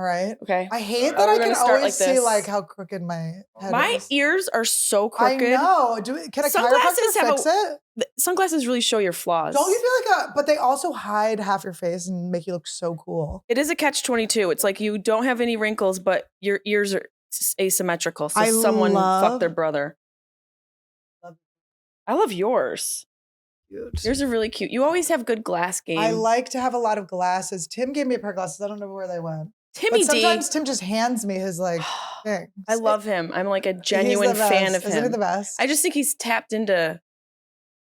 All right. Okay. I hate that I can always see like how crooked my head My is. ears are so crooked. I know. Can a chiropractor fix it? Sunglasses really show your flaws. Don't you feel like but they also hide half your face and make you look so cool. It is a catch-22. It's like you don't have any wrinkles, but your ears are asymmetrical. So someone fucked their brother. I love yours. Cute. Yours are really cute. You always have good glass game. I like to have a lot of glasses. Tim gave me a pair of glasses. I don't know where they went. Timmy but sometimes Tim just hands me his like things. I love him. I'm like a genuine fan of him. Isn't he the best? I just think he's tapped into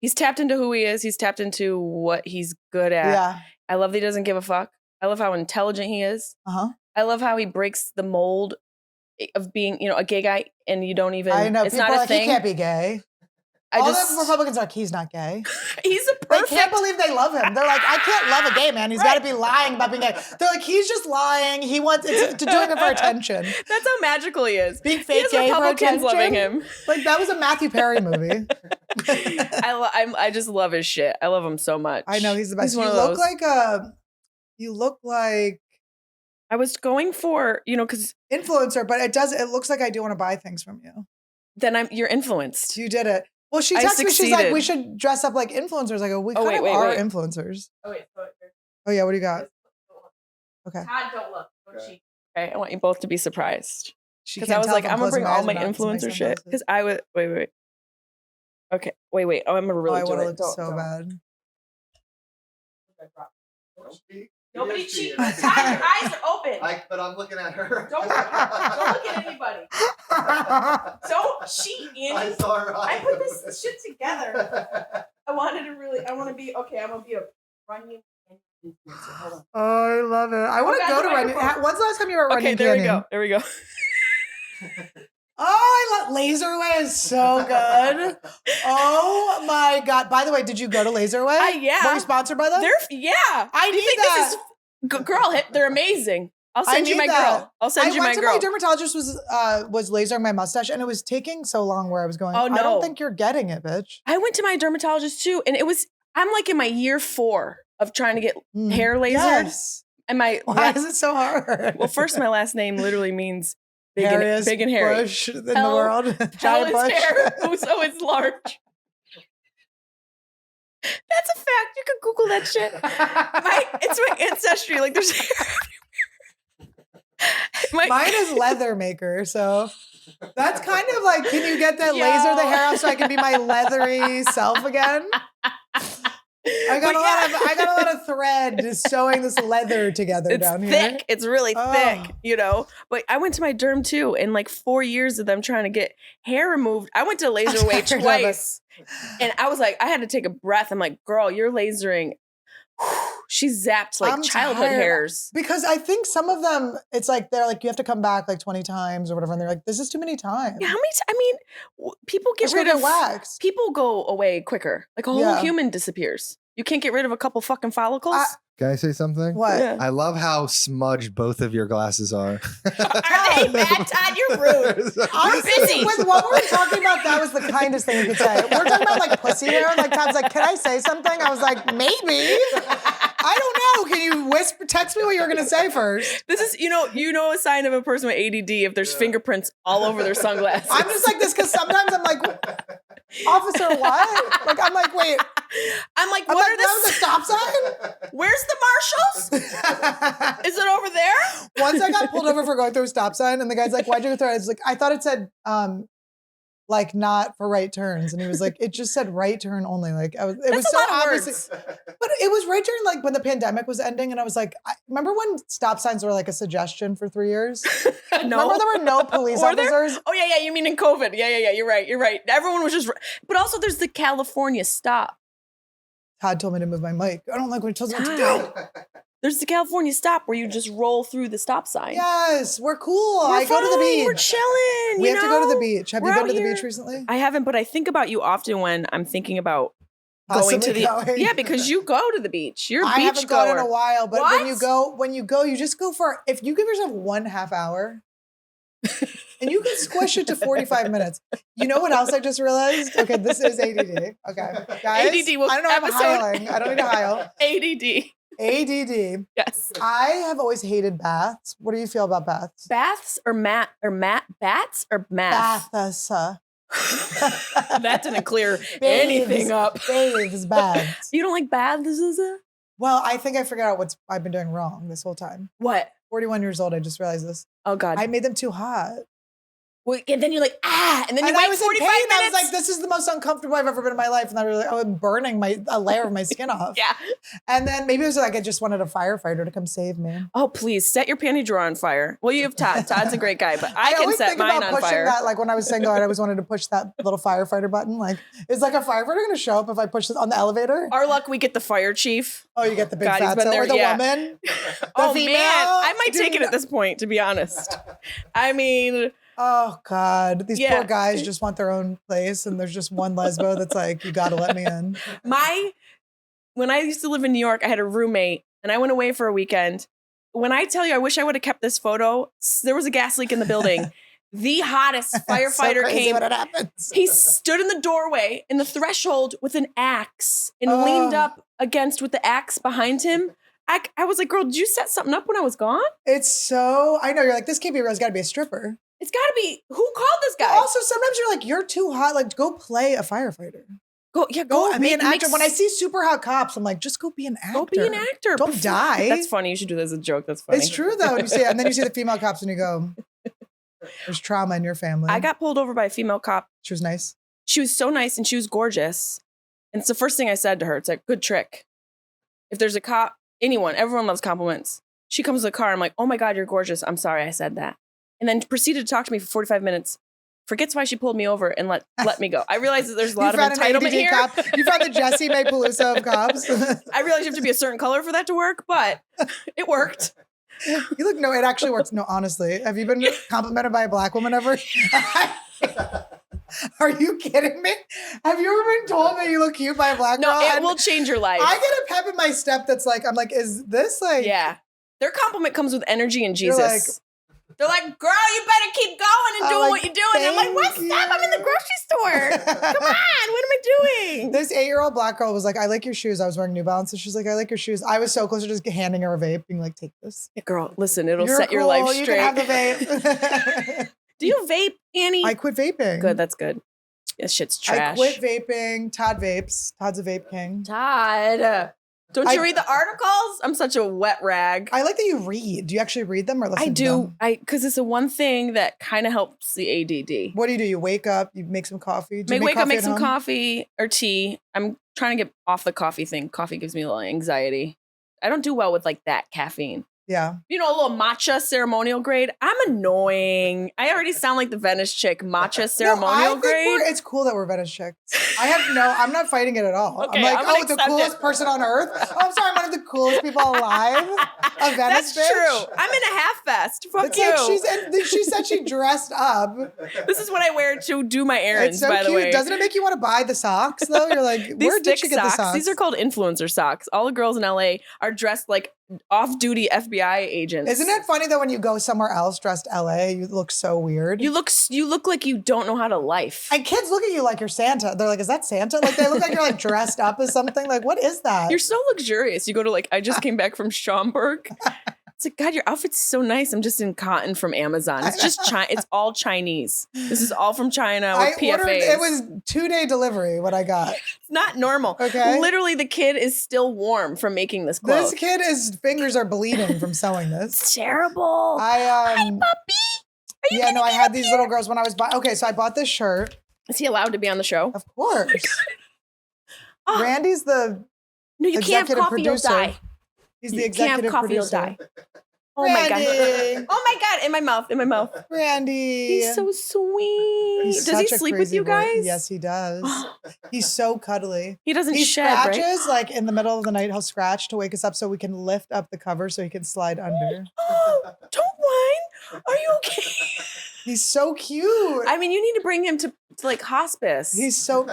who he is. He's tapped into what he's good at. Yeah. I love that he doesn't give a fuck. I love how intelligent he is. Uh-huh. I love how he breaks the mold of being, a gay guy and you don't even, I know, it's people not are a like, thing. He can't be gay. All the Republicans are like, he's not gay. He's a perfect. They can't believe they love him. They're like, I can't love a gay man. He's got to be lying about being gay. They're like, he's just lying. He wants to doing it for attention. That's how magical he is. Being fake gay for attention. Loving him. Like that was a Matthew Perry movie. I just love his shit. I love him so much. I know he's the best. He's one of those. You look like. I was going for because influencer, but it looks like I do want to buy things from you. Then you're influenced. You did it. Well, she texted me. She's like, we should dress up like influencers. I go, we kind of are influencers. Oh, wait. Oh, yeah. What do you got? Okay. Todd, don't look. Don't cheat. Okay. I want you both to be surprised. Because I was like, I'm going to bring all my influencer shit. Because I would, wait. Okay. Wait. Oh, I'm going to really do it. I want to look so bad. Nobody cheat. Todd, your eyes are open. But I'm looking at her. Don't look at anybody. Don't cheat, Annie. I saw her eyes. I put this shit together. I want to be a running influencer. Hold on. Oh, I love it. I want to go to running. When's the last time you were running? Okay, there we go. Oh, I love Laserway is so good. Oh my God. By the way, did you go to Laserway? Yeah. Were you sponsored by them? Yeah. I need that. Girl, they're amazing. I'll send you my girl. I went to my dermatologist was lasering my mustache and it was taking so long where I was going, oh, no. I don't think you're getting it, bitch. I went to my dermatologist too. And I'm like in my year 4 of trying to get hair lasered. Yes. And why is it so hard? Well, first, my last name literally means big and hairy. Bush in the world. Giant bush. Hair, so it's large. That's a fact. You can Google that shit. It's my ancestry. Like there's hair everywhere. Mine is leather maker, so that's kind of like, can you get that laser the hair off so I can be my leathery self again? I got a lot of thread just sewing this leather together down here. It's thick. It's really thick, But I went to my derm too, and like 4 years of them trying to get hair removed. I went to Laserway twice, and I was like, I had to take a breath. I'm like, girl, you're lasering. She zapped like childhood hairs. Because I think some of them, it's like they're like, you have to come back like 20 times or whatever. And they're like, this is too many times. Yeah, how many I mean, people get rid of wax. People go away quicker. Like a whole human disappears. You can't get rid of a couple fucking follicles. Can I say something? What? Yeah. I love how smudged both of your glasses are. Are they bad, Todd? You're rude. Honestly, busy. With what we were talking about, that was the kindest thing you could say. We're talking about like pussy hair. Like Todd's like, can I say something? I was like, maybe. I don't know. Can you text me what you're going to say first? This is, a sign of a person with ADD if there's fingerprints all over their sunglasses. I'm just like this because sometimes I'm like, officer, what? Like, I'm like, wait. I'm like, what are the stop sign? Where's the marshals? Is it over there? Once I got pulled over for going through a stop sign, and the guy's like, why'd you go through it? I was like, I thought it said, like, not for right turns. And he was like, it just said right turn only. Like, it was so obvious. But it was right turn, like, when the pandemic was ending. And I was like, remember when stop signs were like a suggestion for 3 years? No. Remember there were no police officers? Oh, yeah. You mean in COVID. Yeah. You're right. Everyone was just, but also there's the California stop. Todd told me to move my mic. I don't like when he tells me what to do. There's the California stop where you just roll through the stop sign. Yes, we're cool. Go to the beach. We're chilling. We have to go to the beach. Have you been to the beach recently? I haven't, but I think about you often when I'm thinking about going to the Yeah, because you go to the beach. You're a beach goer. I haven't gone in a while, but when you go, you just go for, if you give yourself 1.5 hour and you can squish it to 45 minutes. You know what else I just realized? Okay, this is ADD. Okay, guys. ADD. I don't know if I'm hiling. I don't need to hile. ADD. ADD. Yes. I have always hated baths. What do you feel about baths? Baths or bats or math? Baths. That didn't clear Bathes, anything up. Bathes, baths. You don't like baths? Well, I think I figured out what I've been doing wrong this whole time. What? 41 years old, I just realized this. Oh, God. I made them too hot. Well, and then you're like, and then you And wait I was 45 in pain. minutes. I was like, this is the most uncomfortable I've ever been in my life. And I was like, oh, I'm burning a layer of my skin off. Yeah. And then maybe it was like I just wanted a firefighter to come save me. Oh, please set your panty drawer on fire. Well, you have Todd. Todd's a great guy, but I can always set think mine about on pushing fire. that. Like when I was single, I always wanted to push that little firefighter button. Like, is like a firefighter going to show up if I push this on the elevator? Our luck, we get the fire chief. Oh, you get the big God, he's fatso been there, or the yeah. woman. Oh, female? man. I might take it at this point, to be honest. I mean... Oh God, these Yeah. poor guys just want their own place, and there's just one lesbo that's like, you got to let me in. When I used to live in New York, I had a roommate, and I went away for a weekend. When I tell you, I wish I would have kept this photo. There was a gas leak in the building. The hottest firefighter so crazy came. when it happens. He stood in the doorway in the threshold with an axe and leaned up against with the axe behind him. I was like, girl, did you set something up when I was gone? It's so, I know, you're like, this can't be real. It's got to be a stripper. It's got to be. Who called this guy? But also, sometimes you're like, you're too hot. Like, go play a firefighter. Go Be an actor. When I see super hot cops, I'm like, just go be an actor. Go be an actor. Don't die. That's funny. You should do that as a joke. That's funny. It's true though. You see, and then you see the female cops, and you go, "There's trauma in your family." I got pulled over by a female cop. She was nice. She was so nice and she was gorgeous. And it's the first thing I said to her. It's like, good trick. If there's a cop, everyone loves compliments. She comes to the car. I'm like, oh my God, you're gorgeous. I'm sorry I said that. And then proceeded to talk to me for 45 minutes. Forgets why she pulled me over and let me go. I realize that there's a lot of entitlement here. Cop. You found the Jessimae Peluso of cops. I realize you have to be a certain color for that to work, but it worked. No, it actually works. No, honestly. Have you been complimented by a black woman ever? Are you kidding me? Have you ever been told that you look cute by a black girl? No, it will change your life. I get a pep in my step that's like, I'm like, is this like... Yeah. Their compliment comes with energy and Jesus. Like, they're like, girl, you better keep going and doing what you're doing. And I'm like, what's up? I'm in the grocery store. Come on, what am I doing? This 8-year-old black girl was like, I like your shoes. I was wearing New Balance. And she's like, I like your shoes. I was so close to just handing her a vape, being like, take this. Yeah, girl, listen, it'll You're set your cool. life You straight. can have the vape. Do you vape, Annie? I quit vaping. Good, that's good. This shit's trash. I quit vaping. Todd vapes. Todd's a vape king. Todd. Don't you read the articles? I'm such a wet rag. I like that you read. Do you actually read them or listen to them? I do. Because it's the one thing that kind of helps the ADD. What do? You wake up, you make some coffee. Do you Wake up, make some home? coffee or tea. I'm trying to get off the coffee thing. Coffee gives me a little anxiety. I don't do well with like that caffeine. Yeah. You know, a little matcha ceremonial grade. I'm annoying. I already sound like the Venice chick. Matcha ceremonial grade. It's cool that we're Venice chicks. I'm not fighting it at all. Okay, I'm like, I'm the coolest person on earth. Oh, I'm sorry, I'm one of the coolest people alive. A Venice That's bitch. true. I'm in a half vest. Fuck It's you. like she said she dressed up. This is what I wear to do my errands, It's so by cute. the way. Doesn't it make you want to buy the socks though? You're like, where did she get the socks? These are called influencer socks. All the girls in LA are dressed like off-duty FBI agents. Isn't it funny that when you go somewhere else dressed LA, you look so weird? You look like you don't know how to life. And kids look at you like you're Santa. They're like, is that Santa? Like they look like you're like dressed up as something. Like, what is that? You're so luxurious. You go to I just came back from Schaumburg. It's like, God, your outfit's so nice. I'm just in cotton from Amazon. It's just it's all Chinese. This is all from China with PFAs. It was 2-day delivery what I got. It's not normal. Okay. Literally, the kid is still warm from making this clothes. This kid, his fingers are bleeding from sewing this. It's terrible. Hi, puppy. I had these little girls when I was so I bought this shirt. Is he allowed to be on the show? Of course. Oh. Randy's the No, you can't have coffee, you'll die. He's the executive producer. You'll die. Oh my God. Randy. Oh my God. In my mouth. Randy. He's so sweet. Does he sleep with you guys? Yes, he does. He's so cuddly. He doesn't He shed, scratches right? in the middle of the night. He'll scratch to wake us up so we can lift up the cover so he can slide under. Oh, don't whine. Are you okay? He's so cute. I mean, you need to bring him to hospice.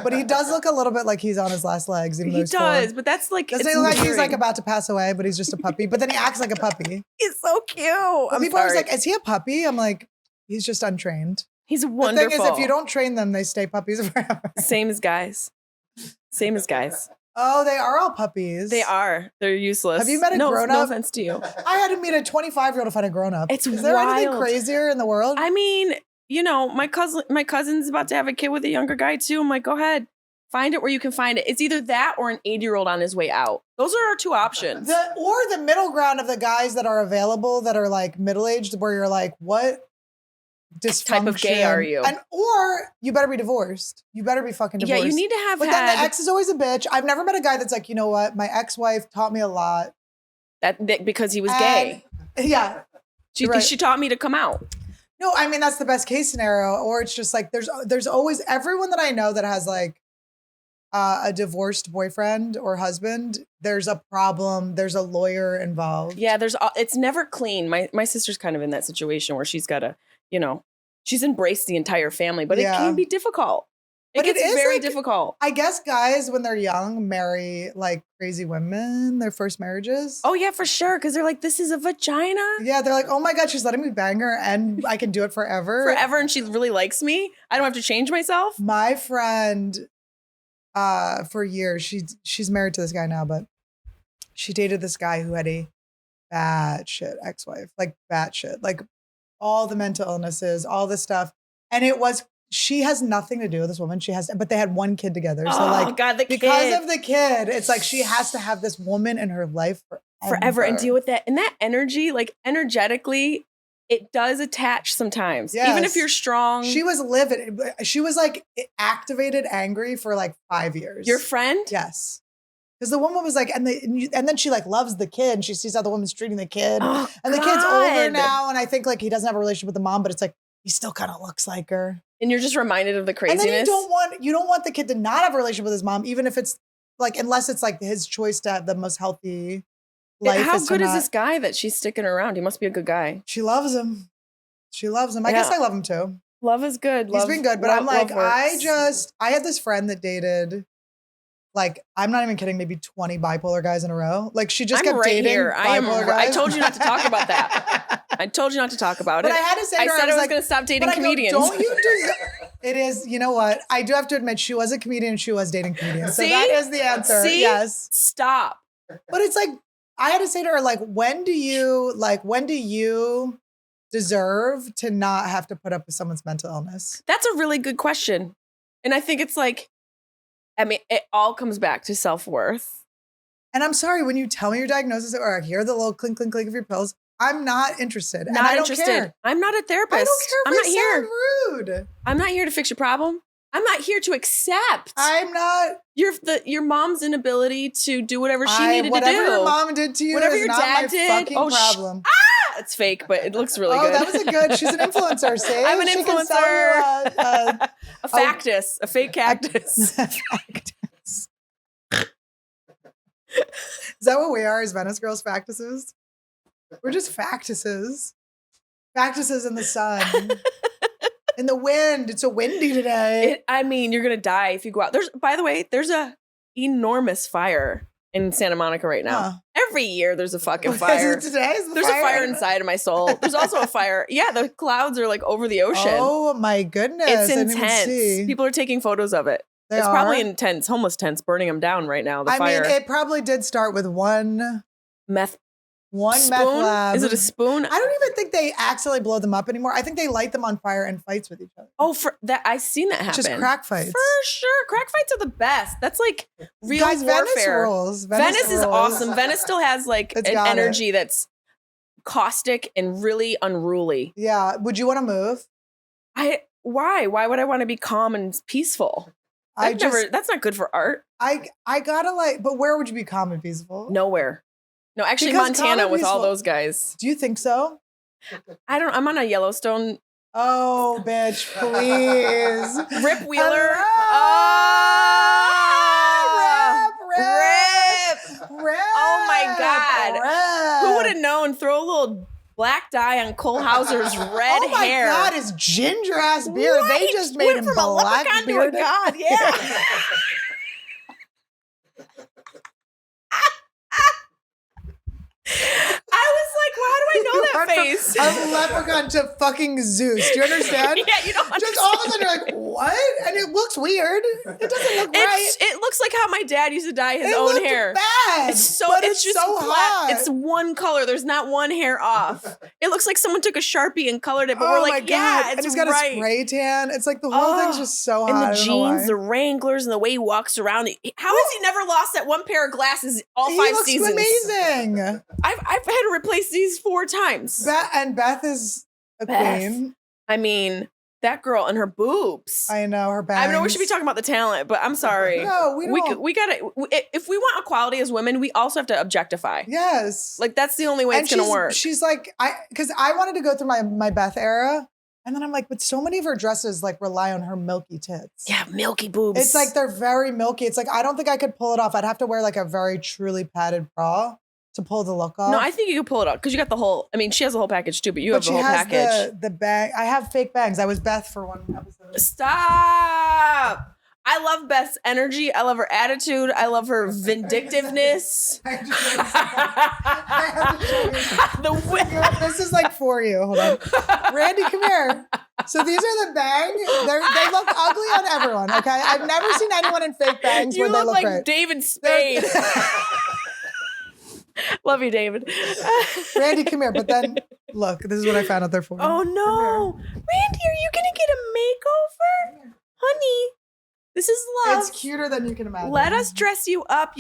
But he does look a little bit like he's on his last legs. Even though He he's does, 4. but that's Doesn't he look like he's about to pass away, but he's just a puppy. But then he acts like a puppy. He's so cute. People are always like, is he a puppy? I'm like, he's just untrained. He's wonderful. The thing is, if you don't train them, they stay puppies forever. Same as guys. Oh, they are all puppies. They are. They're useless. Have you met a grown-up? No offense to you. I had to meet a 25-year-old to find a grown-up. It's Is there anything wild. crazier in the world? I mean, you know, my cousin's about to have a kid with a younger guy too. I'm like, go ahead. Find it where you can find it. It's either that or an 80-year-old on his way out. Those are our two options. Or the middle ground of the guys that are available that are like middle-aged where you're like, what dysfunction type of gay are you? Or you better be divorced. You better be fucking divorced. Yeah, you need to have But then the ex is always a bitch. I've never met a guy that's like, you know what? My ex-wife taught me a lot. that because he was gay. Yeah. She taught me to come out. No, I mean, that's the best case scenario. Or it's just like, there's always everyone that I know that has like a divorced boyfriend or husband, there's a problem. There's a lawyer involved. Yeah, it's never clean. My sister's kind of in that situation where she's got to, you know, she's embraced the entire family, but it can be difficult. It gets very difficult. I guess guys, when they're young, marry like crazy women, their first marriages. Oh, yeah, for sure. Because they're like, this is a vagina. Yeah, they're like, oh my God, she's letting me bang her and I can do it forever. Forever. And she really likes me. I don't have to change myself. My friend, for years, she's married to this guy now, but she dated this guy who had a batshit ex-wife, like batshit, like all the mental illnesses, all this stuff. And she has nothing to do with this woman. But they had one kid together. So like, God, because of the kid, it's like she has to have this woman in her life forever and deal with that. And that energy, like energetically, it does attach sometimes. Yes. Even if you're strong. She was livid. She was like activated angry for like 5 years. Your friend? Yes. Because the woman was like, and then she like loves the kid and she sees how the woman's treating the kid. Oh, and the kid's older now. And I think like he doesn't have a relationship with the mom, but it's like, he still kind of looks like her. And you're just reminded of the craziness. And then you don't want the kid to not have a relationship with his mom, even if it's like, unless it's like his choice to have the most healthy life. How good is this guy that she's sticking around? He must be a good guy. She loves him. I guess I love him too. Love is good. He's been good, but I'm like, I had this friend that dated, like, I'm not even kidding, maybe 20 bipolar guys in a row. Like, she just kept dating bipolar guys. I told you not to talk about that. I told you not to talk about it. But I had to say to her, I said I was going to stop dating comedians. Don't you It is, you know what? I do have to admit, she was a comedian. She was dating comedians. So that is the answer. See? Yes. Stop. But it's like, I had to say to her, like, when do you deserve to not have to put up with someone's mental illness? That's a really good question. And I think it's like, I mean, it all comes back to self-worth. And I'm sorry, when you tell me your diagnosis or I hear the little clink, clink, clink of your pills, I'm not interested. Not interested. Care. I'm not a therapist. I don't care if I'm not here. Rude. I'm not here to fix your problem. I'm not here to accept. I'm not. Your mom's inability to do whatever she needed to do. Whatever your mom did to you whatever is your not dad my did. fucking problem. It's fake, but it looks really good. Oh, that was a good. She's an influencer. See? I'm an she influencer. Can sell you a factus, a fake cactus. A factus. Is that what we are as Venice girls? Factuses? We're just factuses. Factuses in the sun. In the wind. It's so windy today. I mean, you're going to die if you go out. By the way, there's a enormous fire in Santa Monica right now. Huh. Every year there's a fucking fire. Is it today? There's a fire inside of my soul. There's also a fire. Yeah, the clouds are like over the ocean. Oh my goodness. It's intense. People are taking photos of it. It's probably intense, homeless tents burning them down right now. The fire. I mean, it probably did start with one meth lab. Is it a spoon? I don't even think they accidentally blow them up anymore. I think they light them on fire and fights with each other. Oh, for that I've seen that happen. Just crack fights. For sure. Crack fights are the best. That's like real warfare. Venice rules. Venice is awesome. Venice still has like an energy that's caustic and really unruly. Yeah. Would you want to move? Why? Why would I want to be calm and peaceful? That's not good for art. I gotta but where would you be calm and peaceful? Nowhere. No, actually Montana with all those guys. Do you think so? I'm on a Yellowstone. Oh, bitch, please. Rip Wheeler. Rip. Oh my God. Who would have known? Throw a little black dye on Cole Hauser's red hair. Oh my God, his ginger ass beard. Right? They just made him black beard. God, yeah. I was like, well, how do I know that face? Zeus. A leprechaun to fucking Zeus. Do you understand? Yeah, you don't understand. Just all of a sudden you're like, what? And it looks weird. It doesn't look right. It looks like how my dad used to dye his It own looked hair. bad. It's just so flat. hot. It's one color. There's not one hair off. It looks like someone took a Sharpie and colored it, but we're like, yeah, it's and he's got right. a spray tan. It's like the whole thing's just so hot. And I the don't know why. jeans, the Wranglers, and the way he walks around. How has he never lost that one pair of glasses all 5 he looks seasons? amazing. I've had to replace these 4 times. Beth is a queen. I mean, that girl and her boobs. I know her bangs. I know we should be talking about the talent, but I'm sorry. No, we don't. We gotta. If we want equality as women, we also have to objectify. Yes. Like that's the only way it's gonna work. She's like, because I wanted to go through my Beth era. And then I'm like, but so many of her dresses like rely on her milky tits. Yeah, milky boobs. It's like they're very milky. It's like, I don't think I could pull it off. I'd have to wear like a very truly padded bra to pull the look off. No, I think you can pull it off because you got the whole. I mean, she has the whole package too, but you have the whole package. But she has the bang. I have fake bangs. I was Beth for one episode. Stop. I love Beth's energy. I love her attitude. I love her vindictiveness. This is like for you. Hold on. Randy, come here. So these are the bangs. They look ugly on everyone, okay? I've never seen anyone in fake bangs where they look like great. David Spade. Love you, David. Randy, come here. But then, look, this is what I found out there for. Oh, no. Randy, are you going to get a makeover? Honey. This is love. It's cuter than you can imagine. Let us dress you up.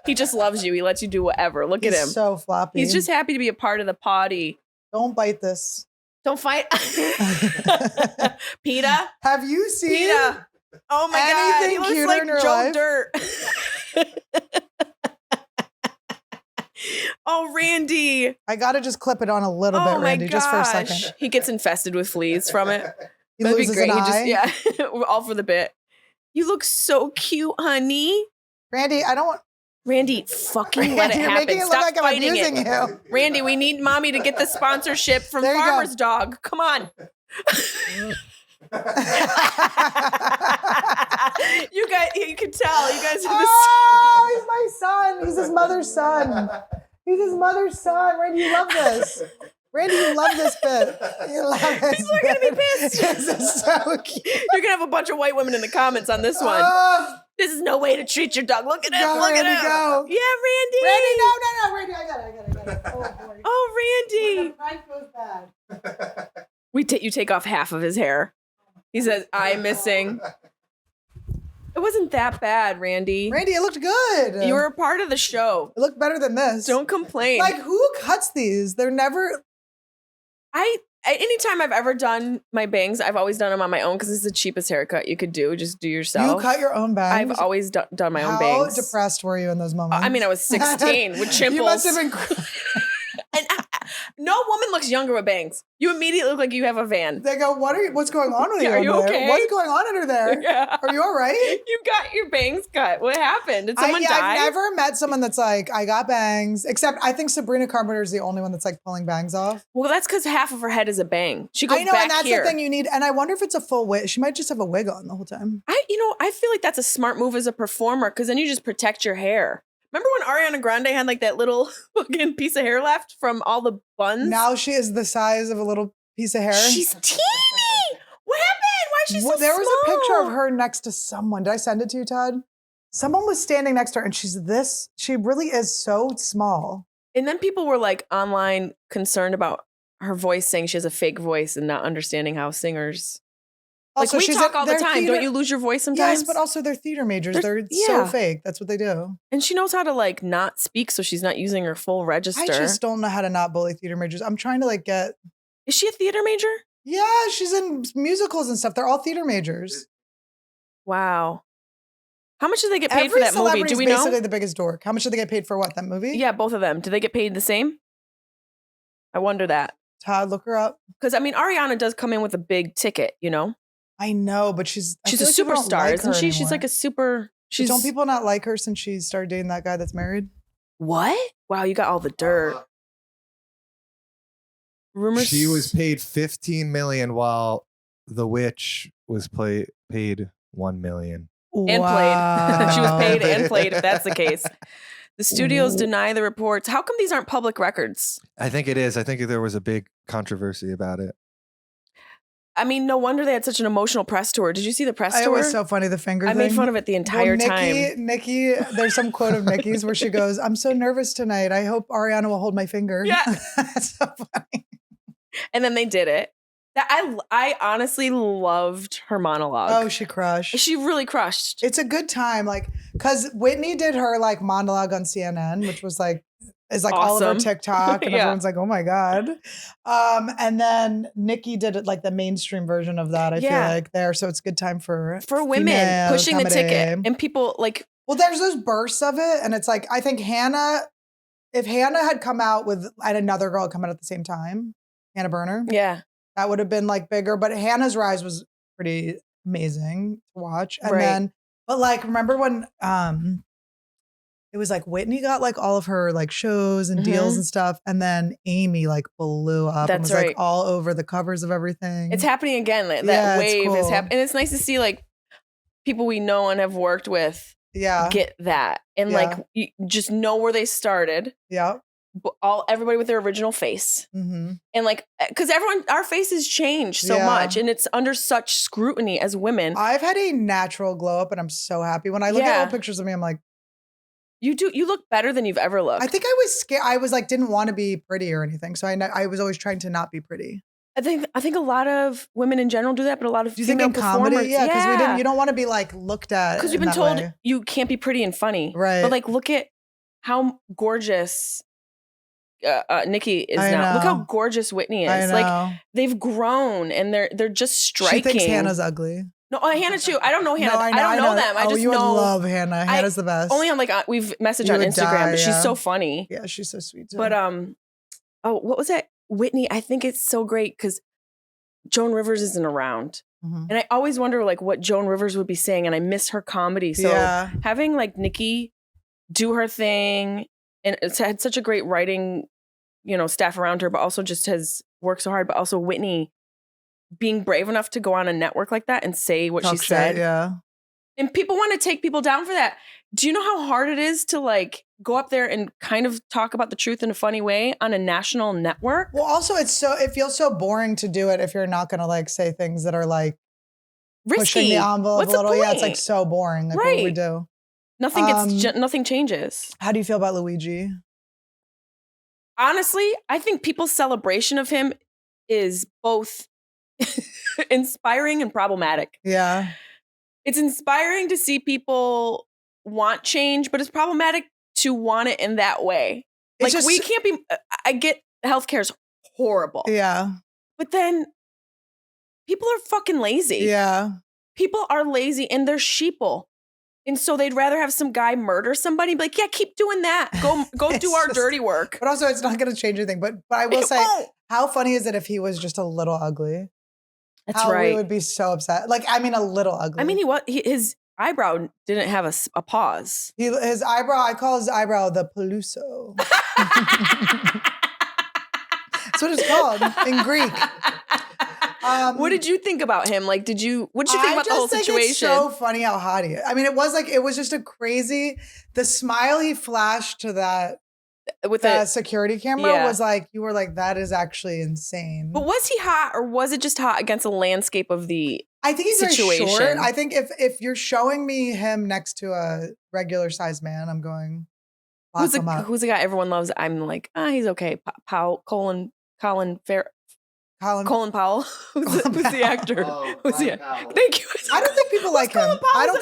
He just loves you. He lets you do whatever. Look at him. So floppy. He's just happy to be a part of the party. Don't bite this. Don't fight. PETA. Have you seen PETA? Oh my God. He looks like Joe life? Dirt. Oh, Randy. I got to just clip it on a little bit, Randy, just for a second. He gets infested with fleas from it. He That'd be loses great. an eye. Yeah. All for the bit. You look so cute, honey. Randy, I don't. Randy, fucking let it You're happen. making it look Stop like I'm fighting abusing it. you. Randy, we need mommy to get the sponsorship from There you go. Farmer's Dog. Come on. You guys, you can tell. You guys are the Oh, he's my son. He's his mother's son. He's his mother's son. Randy, you love this. Randy, you love this bit. You love this. People are going to be pissed. This is so cute. You're going to have a bunch of white women in the comments on this one. This is no way to treat your dog. Look at him. Go, Look Randy, at him. go. Yeah, Randy. Randy, no. Randy, I got it. Oh, boy. Oh, Randy. The prank goes bad. You take off half of his hair. He says, eye missing. It wasn't that bad, Randy. Randy, it looked good. You were a part of the show. It looked better than this. Don't complain. Like, who cuts these? They're never. Anytime I've ever done my bangs, I've always done them on my own because it's the cheapest haircut you could do. Just do yourself. You cut your own bangs? I've always done my own How bangs. How depressed were you in those moments? I mean, I was 16 with chimples. You must have been. And no woman looks younger with bangs. You immediately look like you have a van. They go, what's going on with you? Are you under okay? There? What's going on under there? Yeah. Are you all right? You got your bangs cut. What happened? Did someone die? I've never met someone that's like, I got bangs, except I think Sabrina Carpenter is the only one that's like pulling bangs off. Well, that's because half of her head is a bang. She goes back here. I know, and that's the thing you need. And I wonder if it's a full wig. She might just have a wig on the whole time. I feel like that's a smart move as a performer because then you just protect your hair. Remember when Ariana Grande had like that little fucking piece of hair left from all the buns? Now she is the size of a little piece of hair. She's teeny. What happened? Why is she so small? There was a picture of her next to someone. Did I send it to you, Todd? Someone was standing next to her and she really is so small. And then people were like online concerned about her voice, saying she has a fake voice and not understanding how singers... Also, we talk all the time. Don't you lose your voice sometimes? Yes, but also they're theater majors. They're so fake. That's what they do. And she knows how to like not speak, so she's not using her full register. I just don't know how to not bully theater majors. I'm trying to like get... Is she a theater major? Yeah, she's in musicals and stuff. They're all theater majors. Wow. How much do they get paid for that movie? Do we know? Basically the biggest dork. How much do they get paid for what, that movie? Yeah, both of them. Do they get paid the same? I wonder that. Todd, look her up. Because I mean, Ariana does come in with a big ticket, you know? I know, but she's a superstar, isn't she? She's like a super... Don't people not like her since she started dating that guy that's married? What? Wow, you got all the dirt. Rumors. She was paid $15 million while the witch was paid $1 million. And played. She was paid and played, if that's the case. The studios deny the reports. How come these aren't public records? I think it is. I think there was a big controversy about it. I mean, no wonder they had such an emotional press tour. Did you see the press tour? It was so funny, the finger thing. I made fun of it the entire time. Nikki, there's some quote of Nikki's where she goes, I'm so nervous tonight. I hope Ariana will hold my finger. Yeah. That's so funny. And then they did it. I honestly loved her monologue. Oh, she crushed. She really crushed. It's a good time. Like, because Whitney did her like monologue on CNN, which was like, is like awesome. all over TikTok and everyone's like, oh my God. And then Nikki did it like the mainstream version of that, I feel like there. So it's a good time for women pushing comedy. The ticket and people like. Well, there's those bursts of it. And it's like, I think if Hannah had come out with, and another girl had come out at the same time, Hannah Berner. Yeah. That would have been like bigger. But Hannah's rise was pretty amazing to watch. And then, but like, remember when, it was like Whitney got like all of her like shows and deals and stuff. And then Amy like blew up and was like all over the covers of everything. It's happening again. That wave is happening. And it's nice to see like people we know and have worked with get that. And like you just know where they started. Yeah. Everybody with their original face. And like, because our faces change so much and it's under such scrutiny as women. I've had a natural glow up and I'm so happy. When I look at old pictures of me, I'm like, you look better than you've ever looked. I think I was scared. I was like, didn't want to be pretty or anything. So I was always trying to not be pretty. I think a lot of women in general do that, but a lot of female in comedy? performers. Yeah, because you don't want to be like looked at. Because you've been told you can't be pretty and funny. Right. But like, look at how gorgeous Nikki is now. Look how gorgeous Whitney is. Like they've grown and they're just striking. She thinks Hannah's ugly. No, Hannah too. I don't know Hannah. No, I don't know them. I just you know. Would love Hannah. Hannah's the best. Only on like we've messaged on Instagram, but she's so funny. Yeah, she's so sweet too. But what was that? Whitney. I think it's so great because Joan Rivers isn't around, and I always wonder like what Joan Rivers would be saying, and I miss her comedy. So having like Nikki do her thing, and it's had such a great writing, staff around her, but also just has worked so hard. But also Whitney being brave enough to go on a network like that and say what she said. Yeah. And people want to take people down for that. Do you know how hard it is to like go up there and kind of talk about the truth in a funny way on a national network? Well, also it feels so boring to do it if you're not going to like say things that are like risky. Pushing the envelope What's a little. The point? Yeah, it's like so boring. Like what do we do? Nothing changes. How do you feel about Luigi? Honestly, I think people's celebration of him is both inspiring and problematic. Yeah. It's inspiring to see people want change, but it's problematic to want it in that way. Like we can't be, I get healthcare is horrible. Yeah. But then people are fucking lazy. Yeah. People are lazy and they're sheeple. And so they'd rather have some guy murder somebody. Be like, yeah, keep doing that. Go do our dirty work. But also it's not going to change anything. But I will say, how funny is it if he was just a little ugly? That's right. We would be so upset. Like, I mean, a little ugly. I mean, his eyebrow didn't have a pause. His eyebrow, I call his eyebrow the Peluso. That's what it's called in Greek. What did you think about him? Like, what did you think about the whole situation? It's so funny how hot he is. I mean, it was just a crazy, the smile he flashed to that with the security camera was like, you were like, that is actually insane. But was he hot or was it just hot against the landscape of the I think he's situation? Very short. I think if you're showing me him next to a regular sized man, I'm going, who's the guy everyone loves? I'm like, he's okay. Colin Powell. Who's the actor? Who's the actor? Thank you. I don't think people like him. I don't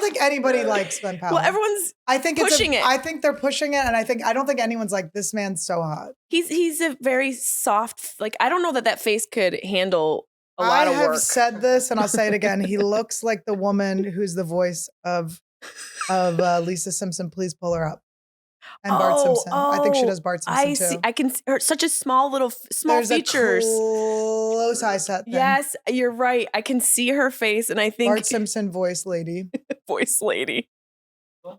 think anybody likes Ben Powell. Well, everyone's pushing it. I think they're pushing it, and I don't think anyone's like, this man's so hot. He's a very soft, like, I don't know that face could handle a lot of work. I have said this and I'll say it again. He looks like the woman who's the voice of Lisa Simpson. Please pull her up. And Bart Simpson. I think she does Bart Simpson too. I can see her, such a small There's features. A close eye set thing. Yes, you're right. I can see her face, and I think Bart Simpson voice lady. Voice lady. Let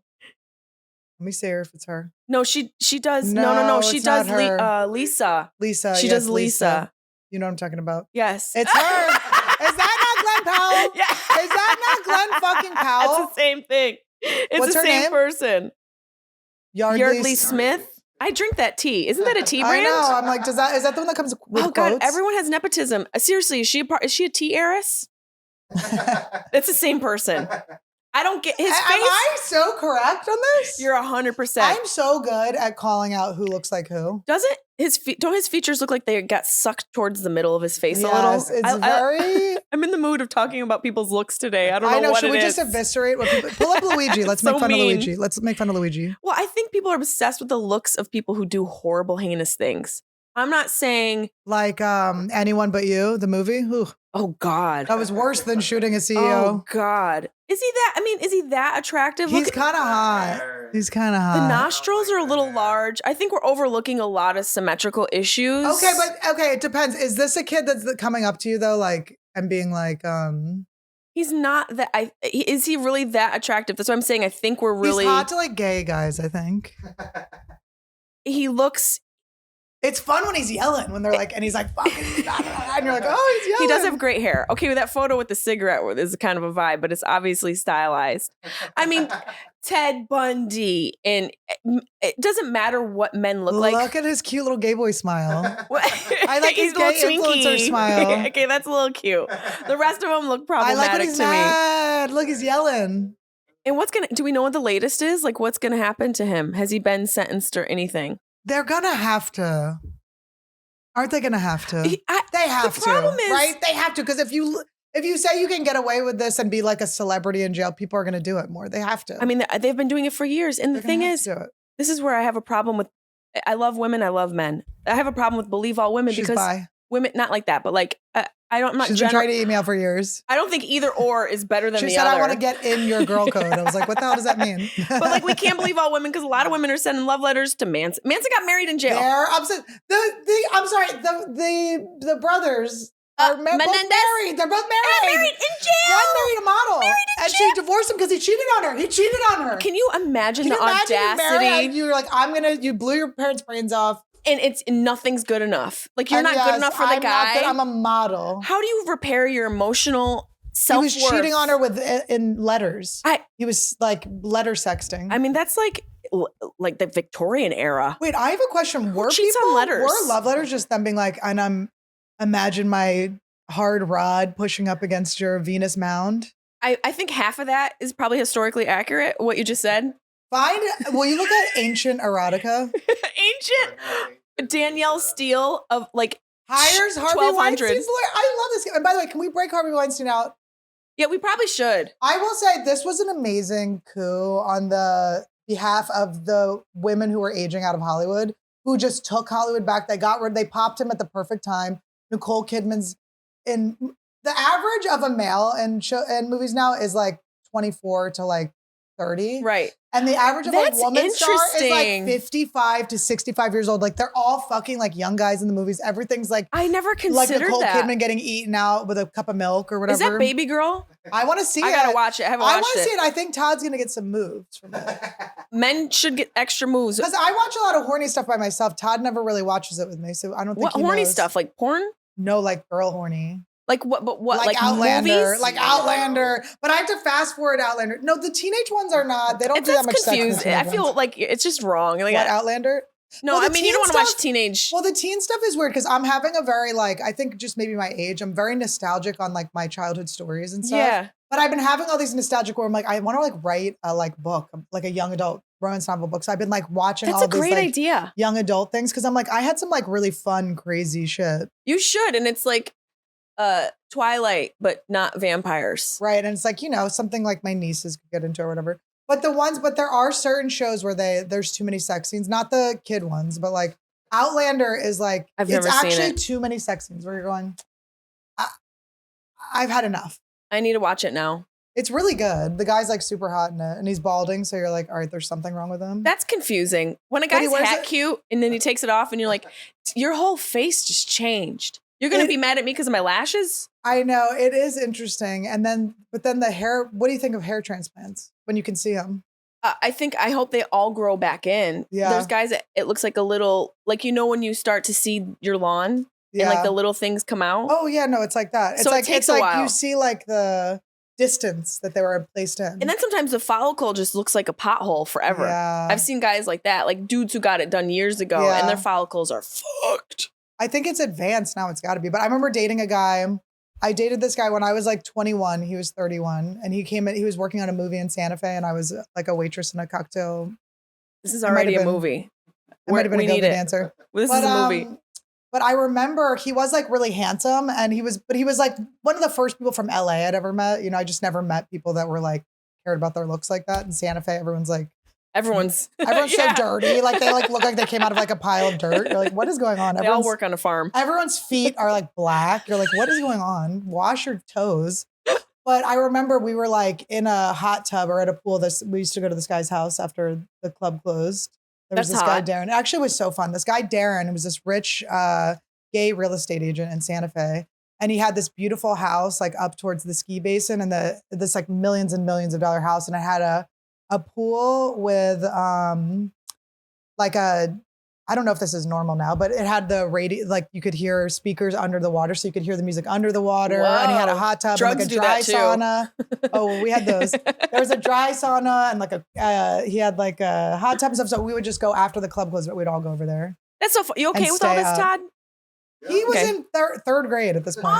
me see her if it's her. No, she does. No. She does Lisa. Lisa. She does Lisa. You know what I'm talking about? Yes. It's her. Is that not Glenn Glenn Powell? Yeah. Is that not Glenn fucking Powell? It's the same thing. It's What's the her same name? person. Yardley Smith. Smith. I drink that tea. Isn't that a tea brand? I know. I'm like, is that the one that comes with Oh God, quotes? everyone has nepotism. Seriously, is she a tea heiress? It's the same person. I don't get his face. Am I so correct on this? You're 100%. I'm so good at calling out who looks like who. Doesn't don't his features look like they got sucked towards the middle of his face a little? Yes, it's very. I'm in the mood of talking about people's looks today. I don't know, I know. what Should it we is. just eviscerate what people? Pull up Luigi. Let's So make fun mean. of Luigi. Let's make fun of Luigi. Well, I think people are obsessed with the looks of people who do horrible, heinous things. I'm not saying Like Anyone But You, the movie. Ooh, oh God. that was worse than shooting a CEO. Oh God. Is he that attractive? He's Look at- kind of hot. He's kind of hot. the nostrils are a little large. I think we're overlooking a lot of symmetrical issues. Okay, it depends. Is this a kid that's coming up to you though, like, and being like, he's not that. Is he really that attractive? That's what I'm saying. I think we're really. he's hot to like gay guys, I think. He looks. It's fun when he's yelling, when they're like, and he's like, fucking, and you're like, oh, he's yelling. He does have great hair. Okay, that photo with the cigarette is kind of a vibe, but it's obviously stylized. I mean, Ted Bundy, and it doesn't matter what men look like. Look at his cute little gay boy smile. I like his gay influencer smile. Okay, that's a little cute. The rest of them look I problematic like when he's to me. mad. Look, he's yelling. And do we know what the latest is? Like, what's gonna happen to him? Has he been sentenced or anything? They're gonna have to. Aren't they gonna have to? They have the to, problem is- right? They have to, because if you say you can get away with this and be like a celebrity in jail, people are gonna do it more. They have to. I mean, they've been doing it for years. And the They're thing gonna have is, to do it. this is where I have a problem with. I love women. I love men. I have a problem with believe all women She's because bi. women, not like that, but like I'm not. She's been trying to eat me out for years. I don't think either or is better than She the said, other. I want to get in your girl code. I was like, what the hell does that mean? But like, we can't believe all women because a lot of women are sending love letters to Manson. Manson got married in jail. They're upset. I'm sorry. The brothers are both Menendez? married. They're both married. Got married in jail. One married a model. Married in and jail. she divorced him because he cheated on her. He cheated on her. Can you imagine Can the you imagine audacity? you're like, you blew your parents' brains off. And nothing's good enough. Like you're And not good enough for the I'm guy. not good. I'm a model. How do you repair your emotional He self-worth? was cheating on her in letters. I- He was like letter sexting. I mean, that's like the Victorian era. Wait, I have a question. Were cheats on letters? Were love letters just them being like, and imagine my hard rod pushing up against your Venus mound? I think half of that is probably historically accurate, what you just said. Will you look at ancient erotica? Ancient Danielle Steele of like Hires Harvey 1200. Weinstein's lawyer. I love this. And by the way, can we break Harvey Weinstein out? Yeah, we probably should. I will say this was an amazing coup on the behalf of the women who were aging out of Hollywood, who just took Hollywood back. They popped him at the perfect time. Nicole Kidman's in the average of a male in movies now is like 24 to like 30. Right. And the average of That's a woman star is like interesting. 55 to 65 years old. Like they're all fucking like young guys in the movies. Everything's like I never like considered Nicole that. Kidman getting eaten out with a cup of milk or whatever. Is that Baby Girl? I want to see it. I gotta watch it. I haven't watched want to it. see it. I think Todd's gonna get some moves from it. Men should get extra moves. Because I watch a lot of horny stuff by myself. Todd never really watches it with me, so I don't think What he horny knows. stuff? Like porn? No, like girl horny. Like what? But what? Like Outlander. movies? Like Outlander. But I have to fast forward Outlander. No, the teenage ones are not. They don't do that much sex in the confused. teenage I feel ones. like it's just wrong. Like What, Outlander? no, Well, I the mean you teen don't want to watch stuff- teenage. Well, the teen stuff is weird because I'm having a very I think just maybe my age, I'm very nostalgic on like my childhood stories and stuff. Yeah. But I've been having all these nostalgic where I'm like, I want to like write a book, like a young adult romance novel book. So I've been like watching That's all a these great like idea. young adult things because I'm like, I had some like really fun, crazy shit. You should, and it's like Twilight, but not vampires. Right. And it's like, something like my nieces could get into or whatever. But there are certain shows where there's too many sex scenes, not the kid ones, but like Outlander is like, I've it's never seen actually it. too many sex scenes where you're going, I've had enough. I need to watch it now. It's really good. The guy's like super hot in it and he's balding. So you're like, all right, there's something wrong with him. That's confusing. When a But he guy's wears hat it- cute and then he takes it off and you're like, your whole face just changed. You're going to be mad at me because of my lashes? I know, it is interesting. But then the hair, what do you think of hair transplants when you can see them? I hope they all grow back in. Yeah. There's guys that it looks like a little, like, when you start to see your lawn and like the little things come out. Oh yeah, no, it's like that. It's So like it takes a while. you see like the distance that they were placed in. And then sometimes the follicle just looks like a pothole forever. Yeah. I've seen guys like that, like dudes who got it done years ago, and their follicles are fucked. I think it's advanced now. It's got to be. But I remember dating a guy. I dated this guy when I was like 21. He was 31, and he was working on a movie in Santa Fe, and I was like a waitress in a cocktail. This is already a movie. It might have been a go-go dancer. This is a movie. But I remember he was like really handsome, and he was like one of the first people from LA I'd ever met. You know, I just never met people that were like cared about their looks like that. In Santa Fe, everyone's so dirty. Like they like look like they came out of like a pile of dirt. You're like, what is going on? They all work on a farm. Everyone's feet are like black. You're like, what is going on? Wash your toes. But I remember we were like in a hot tub or at a pool. We used to go to this guy's house after the club closed. There was this guy, Darren. It actually was so fun. This guy, Darren, was this rich gay real estate agent in Santa Fe. And he had this beautiful house like up towards the ski basin and this like millions and millions of dollar house. And it had a pool with like I don't know if this is normal now, but it had the radio, like you could hear speakers under the water. So you could hear the music under the water. Whoa. And he had a hot tub and like a dry sauna. Oh, we had those. There was a dry sauna and like he had like a hot tub and stuff. So we would just go after the club closed, but we'd all go over there. That's so fun. You okay with all this, Todd? He was in third grade at this point.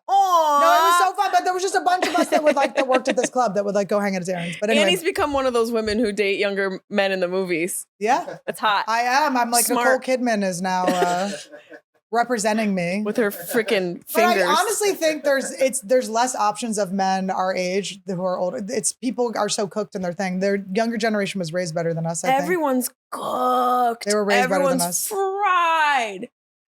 Oh, no, it was so fun. But there was just a bunch of us that worked at this club that would like go hang at Darren's. But anyway, Annie's become one of those women who date younger men in the movies. Yeah, that's hot. I am. I'm like Smart. Nicole Kidman is now representing me with her freaking fingers. But I honestly think there's less options of men our age who are older. It's people are so cooked in their thing. Their younger generation was raised better than us. Everyone's cooked. They were raised better than us. Fried.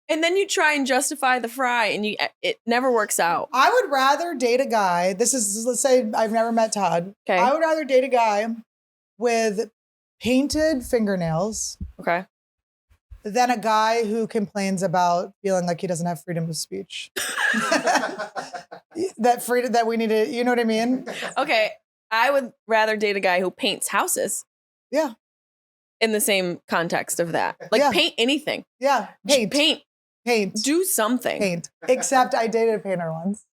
And then you try and justify the fry, and it never works out. I would rather date a guy. Let's say I've never met Todd. Okay. I would rather date a guy with painted fingernails. Okay. Than a guy who complains about feeling like he doesn't have freedom of speech. that we need to, you know what I mean? Okay. I would rather date a guy who paints houses. Yeah. In the same context of that. Like paint anything. Yeah. Paint. Do something. Paint. Except I dated a painter once.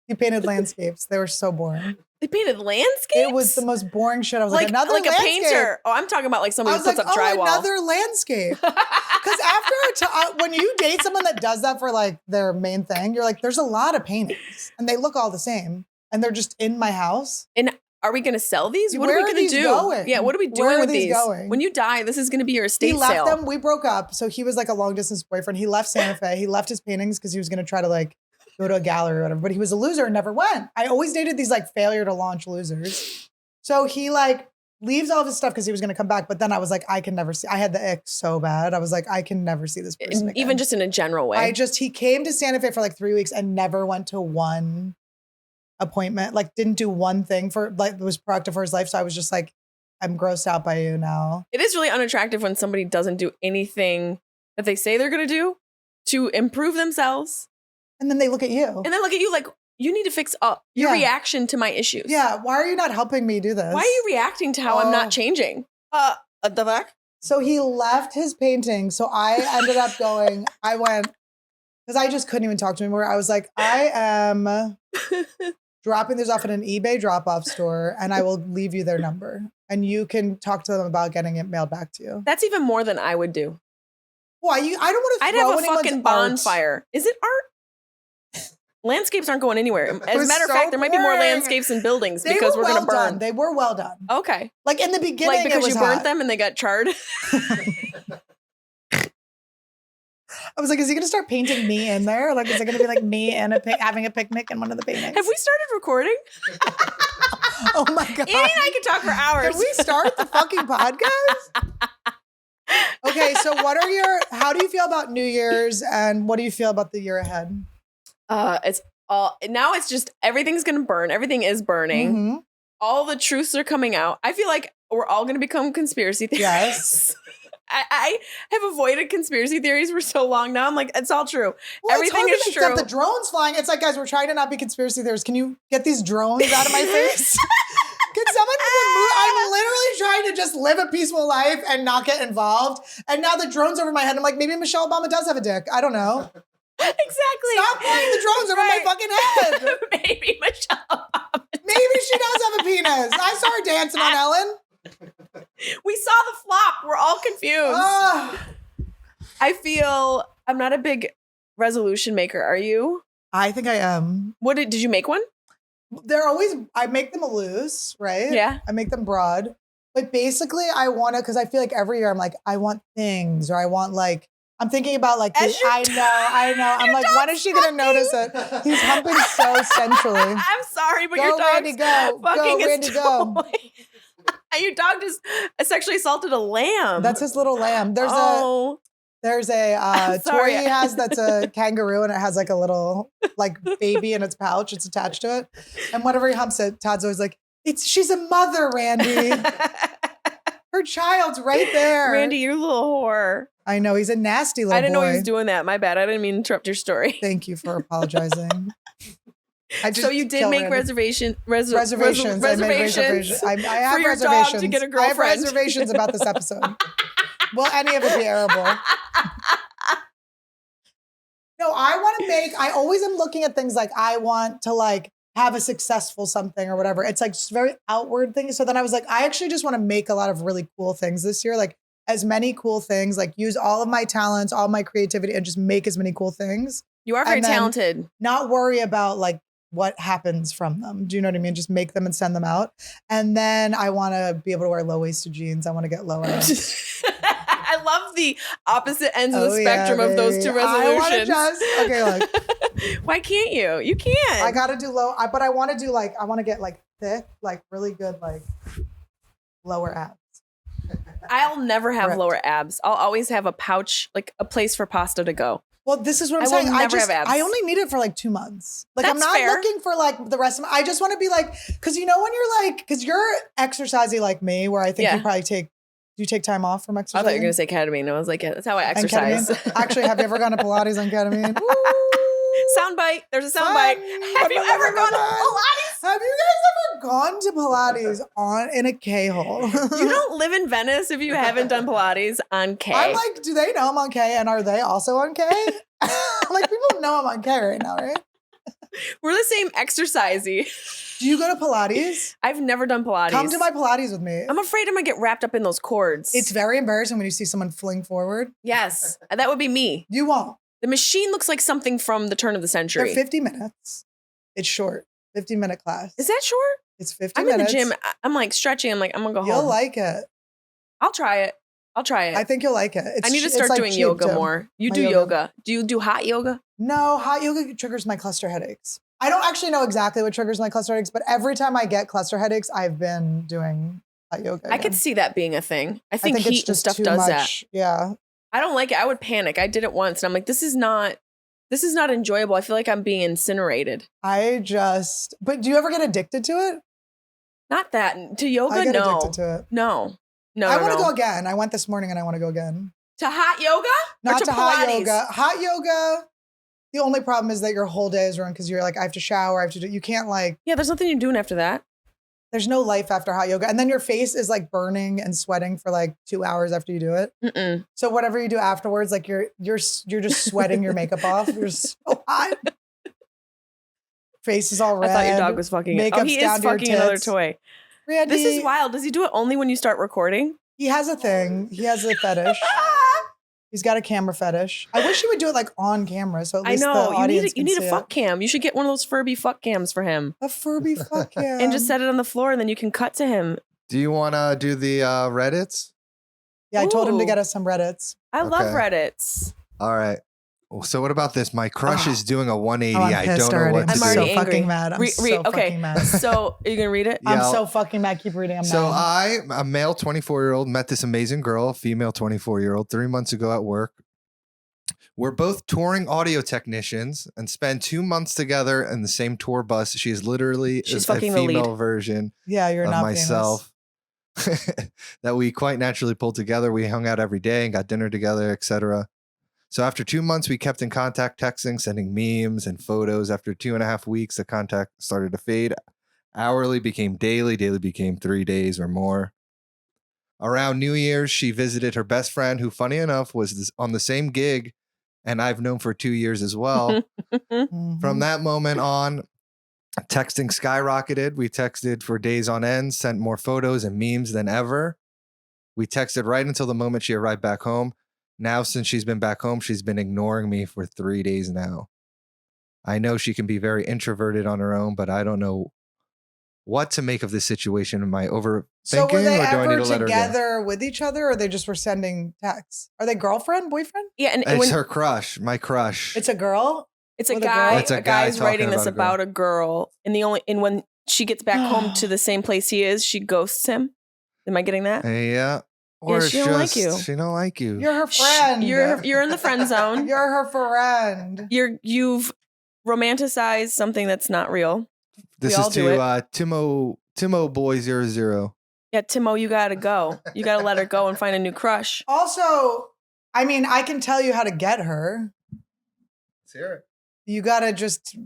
He painted landscapes. They were so boring. They painted landscapes? It was the most boring shit. I was like another like landscape. A painter. Oh, I'm talking about like somebody who puts up drywall. Another landscape. Because when you date someone that does that for like their main thing, you're like, there's a lot of paintings and they look all the same and they're just in my house. And are we going to sell these? What are we going to do? Going? Yeah, what are we doing with these? Going? When you die, this is going to be your estate sale. He left them. We broke up. So he was like a long distance boyfriend. He left Santa Fe. He left his paintings because he was going to try to like go to a gallery or whatever. But he was a loser and never went. I always dated these like failure to launch losers. So he like leaves all of his stuff because he was going to come back. But then I was like, I can never see. I had the ick so bad. I was like, I can never see this person again. Even just in a general way. He came to Santa Fe for like 3 weeks and never went to one appointment, like didn't do one thing for like was productive for his life. So I was just like, I'm grossed out by you now. It is really unattractive when somebody doesn't do anything that they say they're going to do to improve themselves. And then they look at you. And then look at you like, you need to fix up your reaction to my issues. Yeah. Why are you not helping me do this? Why are you reacting to how I'm not changing? The fuck? So he left his painting. So I ended up I went, because I just couldn't even talk to him anymore. I was like, I am dropping this off at an eBay drop-off store and I will leave you their number and you can talk to them about getting it mailed back to you. That's even more than I would do. Why? I don't want to I'd have a fucking bonfire. Is it art? Landscapes aren't going anywhere. As a matter of fact, there might be more landscapes and buildings because we're going to burn. They were well done. Okay. Like in the beginning, like because it was you burnt them and they got charred? I was like, is he going to start painting me in there? Like, is it going to be like me and having a picnic in one of the paintings? Have we started recording? Oh my God. Annie and I could talk for hours. Can we start the fucking podcast? Okay, so how do you feel about New Year's and what do you feel about the year ahead? Now it's just everything's going to burn. Everything is burning. Mm-hmm. All the truths are coming out. I feel like we're all going to become conspiracy theorists. Yes. I have avoided conspiracy theories for so long now. I'm like, it's all true. Well, everything is true. The drones flying. It's like, guys, we're trying to not be conspiracy theorists. Can you get these drones out of my face? Can someone remove? I'm literally trying to just live a peaceful life and not get involved. And now the drone's over my head. I'm like, maybe Michelle Obama does have a dick. I don't know. Exactly. Stop flying the drones over my fucking head. Maybe Michelle Obama. Maybe she does have a penis. I saw her dancing on Ellen. We saw the flop. We're all confused. I feel I'm not a big resolution maker. Are you? I think I am. Did you make one? They're always, I make them loose, right? Yeah. I make them broad. But basically I want to, because I feel like every year I'm like, I want things, or I want like, I'm thinking about like, I know. I'm like, when is she going to notice it? He's humping so sensually. I'm sorry, but go, your dog's Randy, go. fucking Go, Randy, go. Your dog just sexually assaulted a lamb. That's his little lamb. There's a toy he has that's a kangaroo, and it has like a little like baby in its pouch. It's attached to it. And whenever he humps it, Todd's always like, she's a mother, Randy. Her child's right there. Randy, you little whore. I know, he's a nasty little boy. I didn't know he was doing that. My bad. I didn't mean to interrupt your story. Thank you for apologizing. So you did make reservations. Reservations. I made reservations. I have for your reservations. dog to get a I girlfriend. have reservations about this episode. Will any of it be airable? No, I always am looking at things like I want to like have a successful something or whatever. It's like very outward things. So then I was like, I actually just want to make a lot of really cool things this year. Like as many cool things, like use all of my talents, all my creativity, and just make as many cool things. You are very talented. Not worry about like what happens from them. Do you know what I mean? Just make them and send them out. And then I want to be able to wear low-waisted jeans. I want to get lower. I love the opposite ends of the spectrum of those two resolutions. Okay, look. Why can't you? You can. I got to do low, but I want to do like, I want to get like thick, like really good, like lower abs. I'll never have lower abs. I'll always have a pouch, like a place for pasta to go. Well, this is what I'm saying. I only need it for like 2 months. Like I'm not looking for like the rest of I just want to be like, because you know when you're like, because you're exercising like me, where I think you probably do you take time off from exercising? I thought you were going to say ketamine. I was like, yeah, that's how I exercise. Actually, have you ever gone to Pilates on ketamine? Soundbite. There's a soundbite. Have you ever gone to Pilates? Have you guys ever gone to Pilates in a K-hole? You don't live in Venice if you haven't done Pilates on K. I'm like, do they know I'm on K? And are they also on K? Like people know I'm on K right now, right? We're the same exercisey. Do you go to Pilates? I've never done Pilates. Come to my Pilates with me. I'm afraid I'm going to get wrapped up in those cords. It's very embarrassing when you see someone fling forward. Yes. That would be me. You won't. The machine looks like something from the turn of the century. They're 50 minutes. It's short. 50-minute class. Is that short? It's 50 minutes. I'm in the gym. I'm like stretching. I'm like, I'm going to go home. You'll like it. I'll try it. I think you'll like it. I need to start doing yoga more. You do yoga. Do you do hot yoga? No, hot yoga triggers my cluster headaches. I don't actually know exactly what triggers my cluster headaches, but every time I get cluster headaches, I've been doing hot yoga again. I could see that being a thing. I think heat and stuff much. does that. Yeah. I don't like it. I would panic. I did it once and I'm like, this is not enjoyable. I feel like I'm being incinerated. But do you ever get addicted to it? Not that. To yoga, I get addicted to it. No. I want to go again. I went this morning and I want to go again. To hot yoga? Not to hot Pilates? yoga. Hot yoga, the only problem is that your whole day is ruined because you're like, I have to shower. You can't like. Yeah, there's nothing you're doing after that. There's no life after hot yoga. And then your face is like burning and sweating for like 2 hours after you do it. Mm-mm. So whatever you do afterwards, like you're just sweating your makeup off. You're so hot. Face is all red. I thought your dog was fucking it. Oh, he is fucking another toy. Randy, this is wild. Does he do it only when you start recording? He has a thing. He has a fetish. He's got a camera fetish. I wish he would do it like on camera, so at least the audience you need a fuck cam. You should get one of those Furby fuck cams for him. A Furby fuck cam. And just set it on the floor, and then you can cut to him. Do you want to do the Reddits? Yeah, I told him to get us some Reddits. I love Reddits. All right. So what about this? My crush is doing a 180. I don't know already. what to do. I'm already so angry. fucking mad. I'm so fucking mad. So are you gonna read it? Yeah, I'm so fucking mad. Keep reading. I'm mad. A male 24-year-old, met this amazing girl, a female 24-year-old, 3 months ago at work. We're both touring audio technicians and spend 2 months together in the same tour bus. She is literally a female version you're of not myself that we quite naturally pulled together. We hung out every day and got dinner together, etc. So after 2 months, we kept in contact, texting, sending memes and photos. After 2.5 weeks, the contact started to fade. Hourly became daily. Daily became 3 days or more. Around New Year's, she visited her best friend, who, funny enough, was on the same gig, and I've known for 2 years as well. From that moment on, texting skyrocketed. We texted for days on end, sent more photos and memes than ever. We texted right until the moment she arrived back home. Now, since she's been back home, she's been ignoring me for 3 days now. I know she can be very introverted on her own, but I don't know what to make of this situation. Am I overthinking, So were they or do I need ever to let her go? together with each other, or they just were sending texts? Are they girlfriend, boyfriend? Yeah, and It's her crush, my crush. It's a girl. it's a with a guy. girl? It's a A guy guy's talking writing this about a girl. about a girl, and when she gets back home to the same place he is, she ghosts him. Am I getting that? Yeah. Or Yeah, it's she don't like just, you. she don't like you. You're her friend. You're in the friend zone. You're her friend. You've romanticized something that's not real. This all is do to Timo Boy 00. Yeah, Timo, you gotta go. You gotta let her go and find a new crush. Also, I mean, I can tell you how to get her. Let's hear it. You gotta just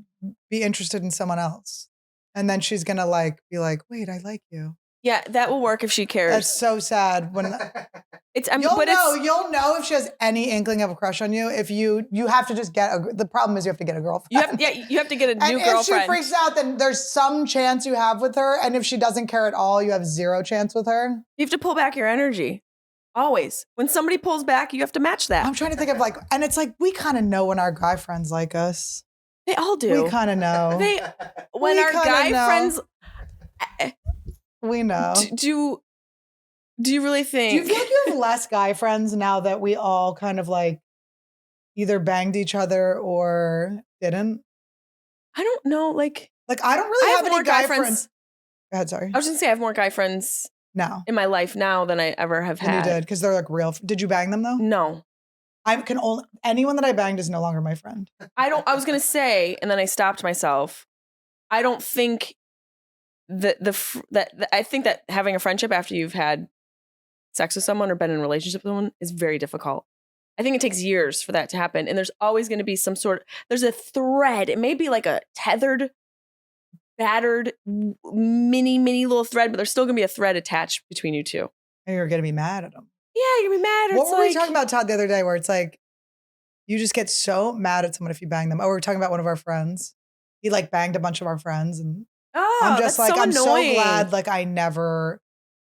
be interested in someone else, and then she's gonna be like, "Wait, I like you." Yeah, that will work if she cares. That's so sad. When It's you'll know if she has any inkling of a crush on you. If you have to just the problem is you have to get a girlfriend. you have to get a new and girlfriend. if she freaks out, then there's some chance you have with her. And if she doesn't care at all, you have zero chance with her. You have to pull back your energy. Always. When somebody pulls back, you have to match that. I'm trying to think of and it's like we kind of know when our guy friends like us. They all do. We kind of know. When We our kinda guy know. friends We know. do you really Do think you feel like you have less guy friends now that we all kind of either banged each other or didn't? I don't know, like I don't really I have have more any guy guy friends. friends. Go ahead, sorry. I was gonna say I have more guy friends No. in my life now than I ever have And you had. did because they're real. Did you bang them though? No. Anyone that I banged is no longer my friend. I was gonna say, and then I stopped myself. I don't think I think that having a friendship after you've had sex with someone or been in a relationship with someone is very difficult. I think it takes years for that to happen. And there's always going to be there's a thread. It may be like a tethered, battered, mini little thread, but there's still going to be a thread attached between you two. And you're going to be mad at them. Yeah, you're going to be mad. What were we talking about, Todd, the other day where it's you just get so mad at someone if you bang them. Oh, we were talking about one of our friends. He banged a bunch of our friends and I'm just that's so I'm annoying. so glad I never,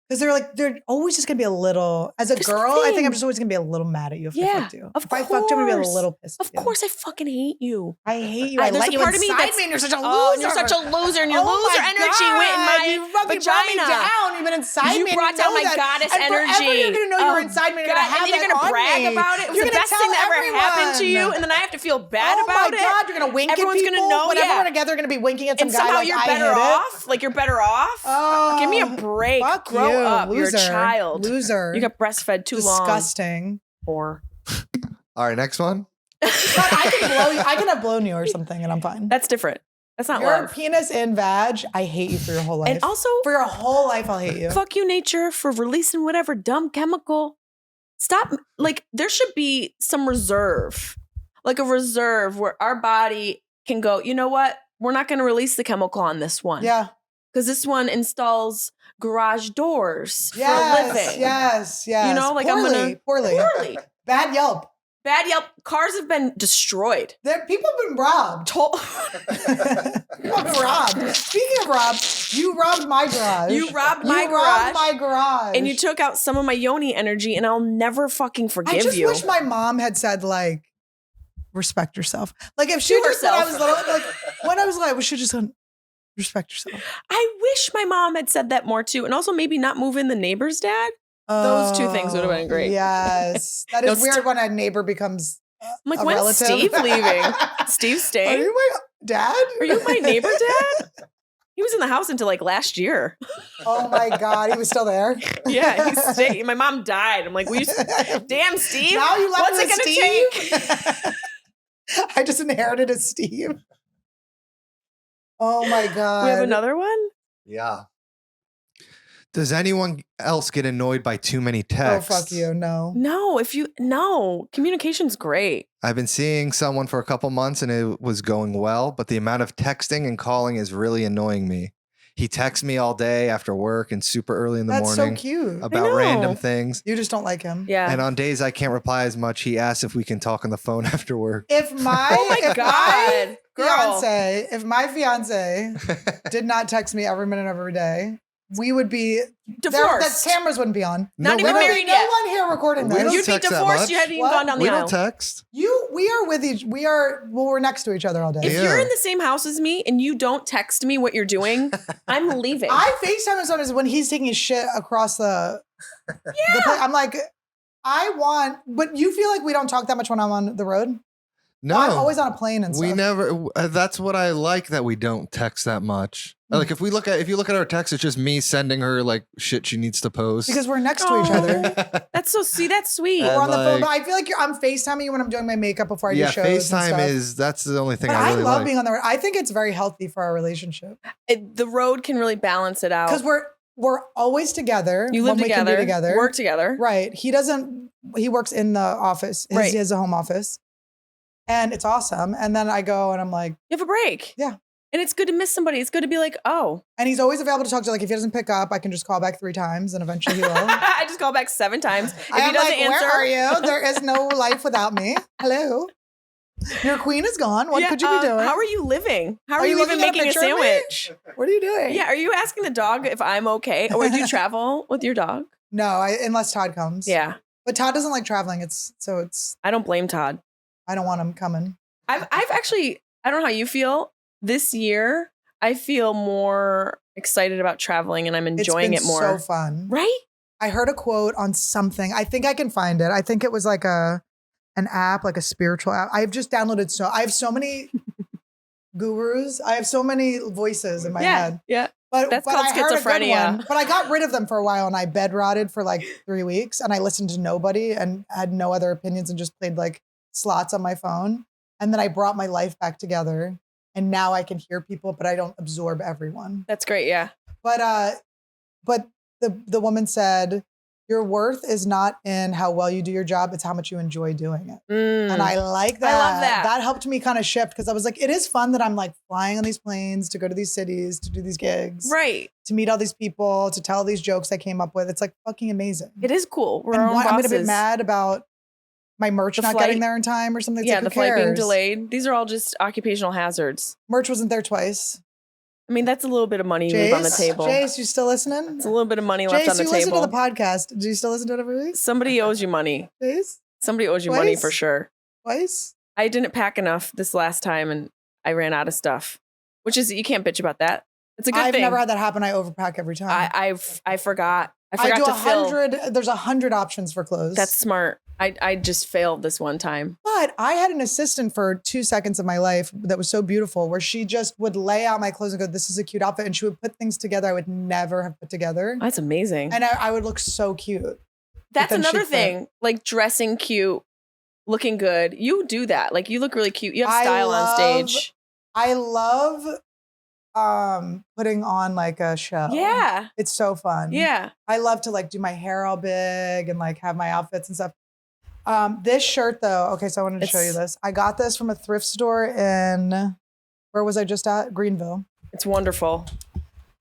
because they're always just gonna be a little, as a Here's the girl, I think thing. I'm just always gonna be a little mad at you if I Yeah, fucked you. of If I fucked you, I'm gonna be a course. little pissed. Of at you. course, I fucking hate you. I hate you. I There's let a you part of me inside that's me and you're such a loser. Oh, you're such a loser, and your Oh loser my energy went in God, my you fucking brought me vagina. down. You've been inside You me. and brought down know my that. goddess and energy. Forever you're gonna know Oh, you're inside me. And you're God, gonna have and then you're that gonna on brag me. about it. It was You're the gonna best thing tell that ever happened to you, everyone. and then I have to feel bad Oh about my it. God, you're gonna wink Everyone's at people. gonna know, Whenever yeah. we're together, you're gonna be winking at some And guy somehow like you're I better hit it. off. Like you're better off. Oh, Give me a break. Fuck Grow you, up. loser. You're a child. Loser. You got breastfed too long. Disgusting. Or All right, next one. But I can blow you. I can have blown you or something, and I'm fine. that's different. That's not Your love. penis in vag. I hate you for your whole life. And also, for your whole life, I'll hate you. fuck you, nature, for releasing whatever dumb chemical. Stop. There should be some reserve, like a reserve where our body can go, you know what? We're not going to release the chemical on this one. Yeah. Because this one installs garage doors for Yes. living. Yes. Yes. You know, poorly, poorly. Poorly. Bad Yelp. Bad Yelp. Cars have been destroyed. People have been robbed. People have been robbed. Speaking of robbed, you robbed my garage. You robbed my You garage. robbed my garage. And you took out some of my yoni energy, and I'll never fucking forgive I just you. wish my mom had said respect yourself. If she To just said I herself. was little, when I was we should just respect yourself. I wish my mom had said that more too. And also maybe not move in the neighbor's dad. Those two things would have been great. Yes. That is weird when a neighbor becomes I'm like, a when's relative. Steve leaving? Steve Are staying? you my dad? Are you my neighbor dad? He was in the house until last year. Oh my God. He was still there? Yeah, he stayed. My mom died. I'm like, damn, Steve. Now you left What's with it going to Steve? I just inherited a Steve. Oh my God. We have another one? Yeah. Does anyone else get annoyed by too many texts? Oh, fuck you. No. No. Communication's great. I've been seeing someone for a couple months and it was going well, but the amount of texting and calling is really annoying me. He texts me all day after work and super early in the That's morning so cute. about random things. You just don't like him. Yeah. And on days I can't reply as much, he asks if we can talk on the phone after work. If my if my fiance did not text me every minute of every day, we would be divorced. The cameras wouldn't be on. Not even married no yet. one here recording this. You'd be divorced. You hadn't even gone down the aisle. We don't text. We're next to each other all day. If you're in the same house as me and you don't text me what you're doing, I'm leaving. I FaceTime him sometimes when he's taking his shit across the I'm like, but you feel like we don't talk that much when I'm on the road? No. I'm always on a plane and stuff. We never, that's what I like, that we don't text that much. Like if you look at our text, it's just me sending her like shit she needs to post. Because we're next to each other. That's sweet. We're on the phone, but I feel like I'm FaceTiming you when I'm doing my makeup before I do shows. FaceTime that's the only thing but I really love like. being on the road. I think it's very healthy for our relationship. The road can really balance it out. Because we're always together. You live when together, we can be together, work together. Right. He works in the office. He has a home office. And it's awesome. And then I go and I'm like, you have a break. Yeah. And it's good to miss somebody. It's good to be like, oh. And he's always available to talk to. Like if he doesn't pick up, I can just call back 3 times and eventually he will. I just call back 7 times. If I'm he doesn't like, answer, where are you? There is no life without me. Hello. Your queen is gone. What could you be doing? How are you living? How are you even making a sandwich? What are you doing? Yeah. Are you asking the dog if I'm okay? Or do you travel with your dog? No, unless Todd comes. Yeah. But Todd doesn't like traveling. I don't blame Todd. I don't want him coming. I've actually, I don't know how you feel. This year, I feel more excited about traveling and I'm enjoying it more. It's so fun. Right? I heard a quote on something. I think I can find it. I think it was like an app, like a spiritual app. I've just downloaded I have so many gurus. I have so many voices in my head. Yeah. But that's called schizophrenia. But I got rid of them for a while and I bed rotted for like 3 weeks and I listened to nobody and had no other opinions and just played like slots on my phone. And then I brought my life back together and now I can hear people, but I don't absorb everyone. That's great. Yeah. But the woman said, your worth is not in how well you do your job. It's how much you enjoy doing it. And I like that. I love that. That helped me kind of shift because I was like, it is fun that I'm like flying on these planes to go to these cities, to do these gigs. Right. To meet all these people, to tell these jokes I came up with. It's like fucking amazing. It is cool. We're and our own bosses. I'm going to be mad about my merch not getting there in time or something. Yeah, like, the flight being delayed. These are all just occupational hazards. Merch wasn't there twice. I mean, that's a little bit of money you leave on the table. Jace, you still listening? It's a little bit of money left on the table. Jace, you listen to the podcast. Do you still listen to it every week? Somebody owes you money. Jace? Somebody owes you money for sure. Twice? I didn't pack enough this last time and I ran out of stuff, which is, you can't bitch about that. It's a good thing. I've never had that happen. I overpack every time. I forgot. I do 100. There's 100 options for clothes. That's smart. I just failed this one time. But I had an assistant for 2 seconds of my life that was so beautiful where she just would lay out my clothes and go, this is a cute outfit. And she would put things together I would never have put together. That's amazing. And I would look so cute. That's another thing, like dressing cute, looking good. You do that. Like you look really cute. You have style on stage. I love putting on like a show. Yeah. It's so fun. Yeah. I love to like do my hair all big and like have my outfits and stuff. This shirt though, okay, so I wanted to show you this. I got this from a thrift store in, where was I just at? Greenville. It's wonderful.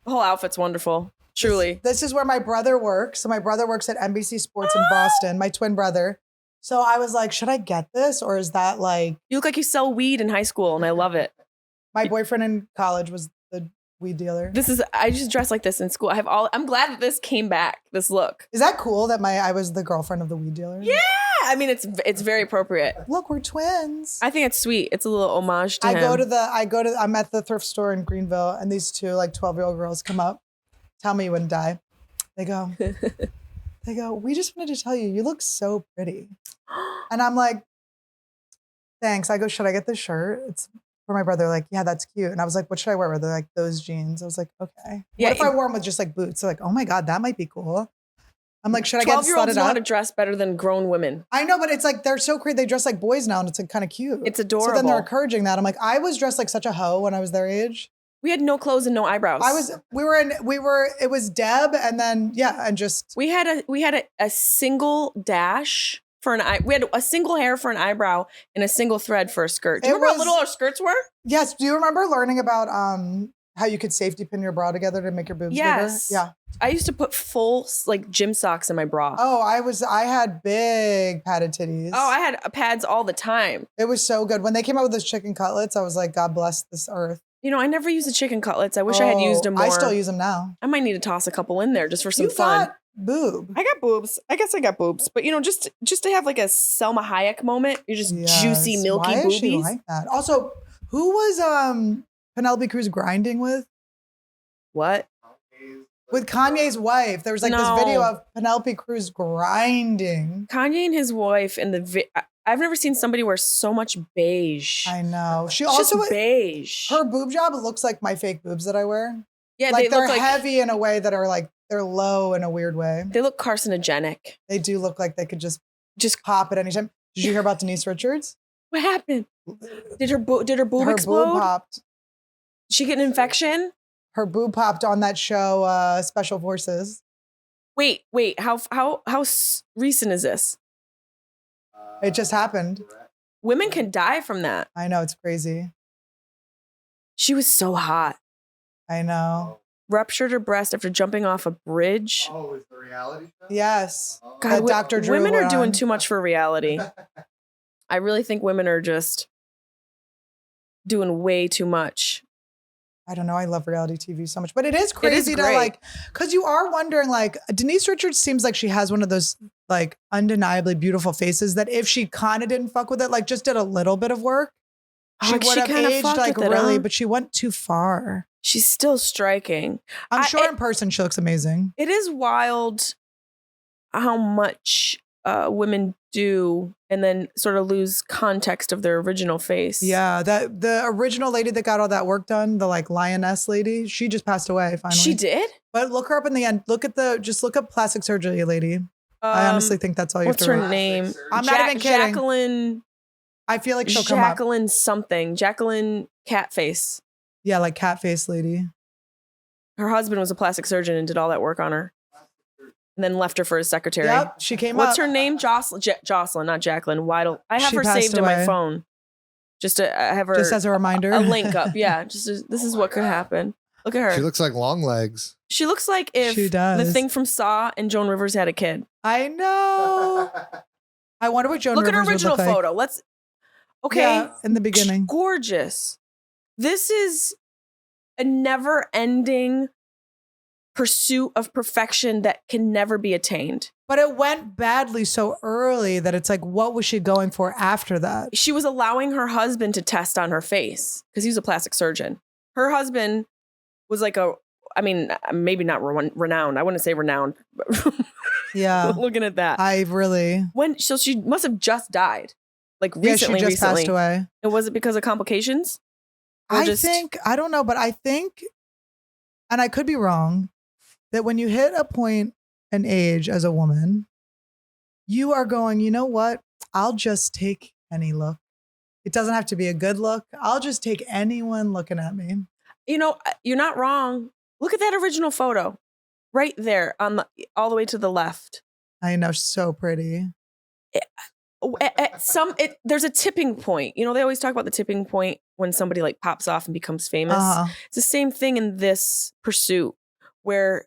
The whole outfit's wonderful. Truly. This is where my brother works. So my brother works at NBC Sports in Boston, my twin brother. So I was like, should I get this? Or is that like... You look like you sell weed in high school and I love it. My boyfriend in college was the weed dealer. I just dress like this in school. I'm glad that this came back, this look. Is that cool that I was the girlfriend of the weed dealer? Yeah. I mean, it's very appropriate. Look, we're twins. I think it's sweet. It's a little homage to him. I'm at the thrift store in Greenville and these two like 12-year-old girls come up, tell me you wouldn't die. They go, we just wanted to tell you, you look so pretty. And I'm like, thanks. I go, should I get this shirt? It's for my brother. Like, yeah, that's cute. And I was like, what should I wear? They're like, those jeans. I was like, okay. Yeah, what if I wore them with just like boots? They're like, oh my God, that might be cool. I'm like, should I get 12-year-olds know how to dress better than grown women. I know, but it's like, they're so crazy. They dress like boys now and it's like kind of cute. It's adorable. So then they're encouraging that. I'm like, I was dressed like such a hoe when I was their age. We had no clothes and no eyebrows. It was Deb and then, yeah, and just. We had a single dash for an eye. We had a single hair for an eyebrow and a single thread for a skirt. Do you remember how little our skirts were? Yes. Do you remember learning about how you could safety pin your bra together to make your boobs Yes. bigger? Yeah. I used to put full like gym socks in my bra. Oh, I had big padded titties. Oh, I had pads all the time. It was so good. When they came out with those chicken cutlets, I was like, God bless this earth. You know, I never used the chicken cutlets. I wish I had used them more. I still use them now. I might need to toss a couple in there just for some You fun. got boob. I got boobs. I guess I got boobs. But, you know, just to have like a Selma Hayek moment. You're just juicy, milky Why boobies. Is she like that? Also, who was Penelope Cruz grinding with? What? With Kanye's wife. There was like this video of Penelope Cruz grinding. Kanye and his wife in the I've never seen somebody wear so much beige. I know. She It's also just beige. Her boob job looks like my fake boobs that I wear. Yeah, like they're look heavy in a way that are like they're low in a weird way. They look carcinogenic. They do look like they could just pop at any time. Did you hear about Denise Richards? What happened? Did her boob explode? Her boob popped. Did she get an infection? Her boob popped on that show, Special Forces. Wait. How recent is this? It just happened. Women can die from that. I know, it's crazy. She was so hot. I know. Ruptured her breast after jumping off a bridge. Oh, is the reality show? Yes. God, Dr. Drew women are doing on. too much for reality. I really think women are just doing way too much. I don't know. I love reality TV so much, but it is crazy to great. like, because you are wondering, like, Denise Richards seems like she has one of those like undeniably beautiful faces that if she kind of didn't fuck with it, like just did a little bit of work, she would have aged like really, but she went too far. She's still striking. I'm sure in person she looks amazing. It is wild how much women do and then sort of lose context of their original face. Yeah, that the original lady that got all that work done, the like lioness lady, she just passed away finally. She did? But look her up in the end. Look up plastic surgery lady. I honestly think that's all you have to what's her write. name? I'm not even kidding. Jacqueline. I feel like she'll come up. Jacqueline something. Jacqueline Catface. Yeah, like cat face lady. Her husband was a plastic surgeon and did all that work on her. And then left her for his secretary. Yep, she came up. What's her name? Jocelyn, not Jacqueline. I have She her passed saved in away. my phone. Just to have her. Just as a reminder. A link up. Yeah. This is what could happen. Look at her. She looks like long legs. She looks like if She does. the thing from Saw and Joan Rivers had a kid. I know. I wonder what Joan Look at Rivers her original would look like. photo. Okay. Yeah, in the beginning. Gorgeous. This is a never-ending pursuit of perfection that can never be attained. But it went badly so early that it's like, what was she going for after that? She was allowing her husband to test on her face because he was a plastic surgeon. Her husband was like maybe not renowned. I wouldn't say renowned. Yeah. Looking at that. So she must have just died. Like recently. Yeah, she just passed away. And was it because of complications? I don't know, but I think, and I could be wrong, that when you hit a point and age as a woman, you are going, you know what? I'll just take any look. It doesn't have to be a good look. I'll just take anyone looking at me. You know, you're not wrong. Look at that original photo right there all the way to the left. I know, so pretty. There's a tipping point. You know, they always talk about the tipping point when somebody like pops off and becomes famous. It's the same thing in this pursuit where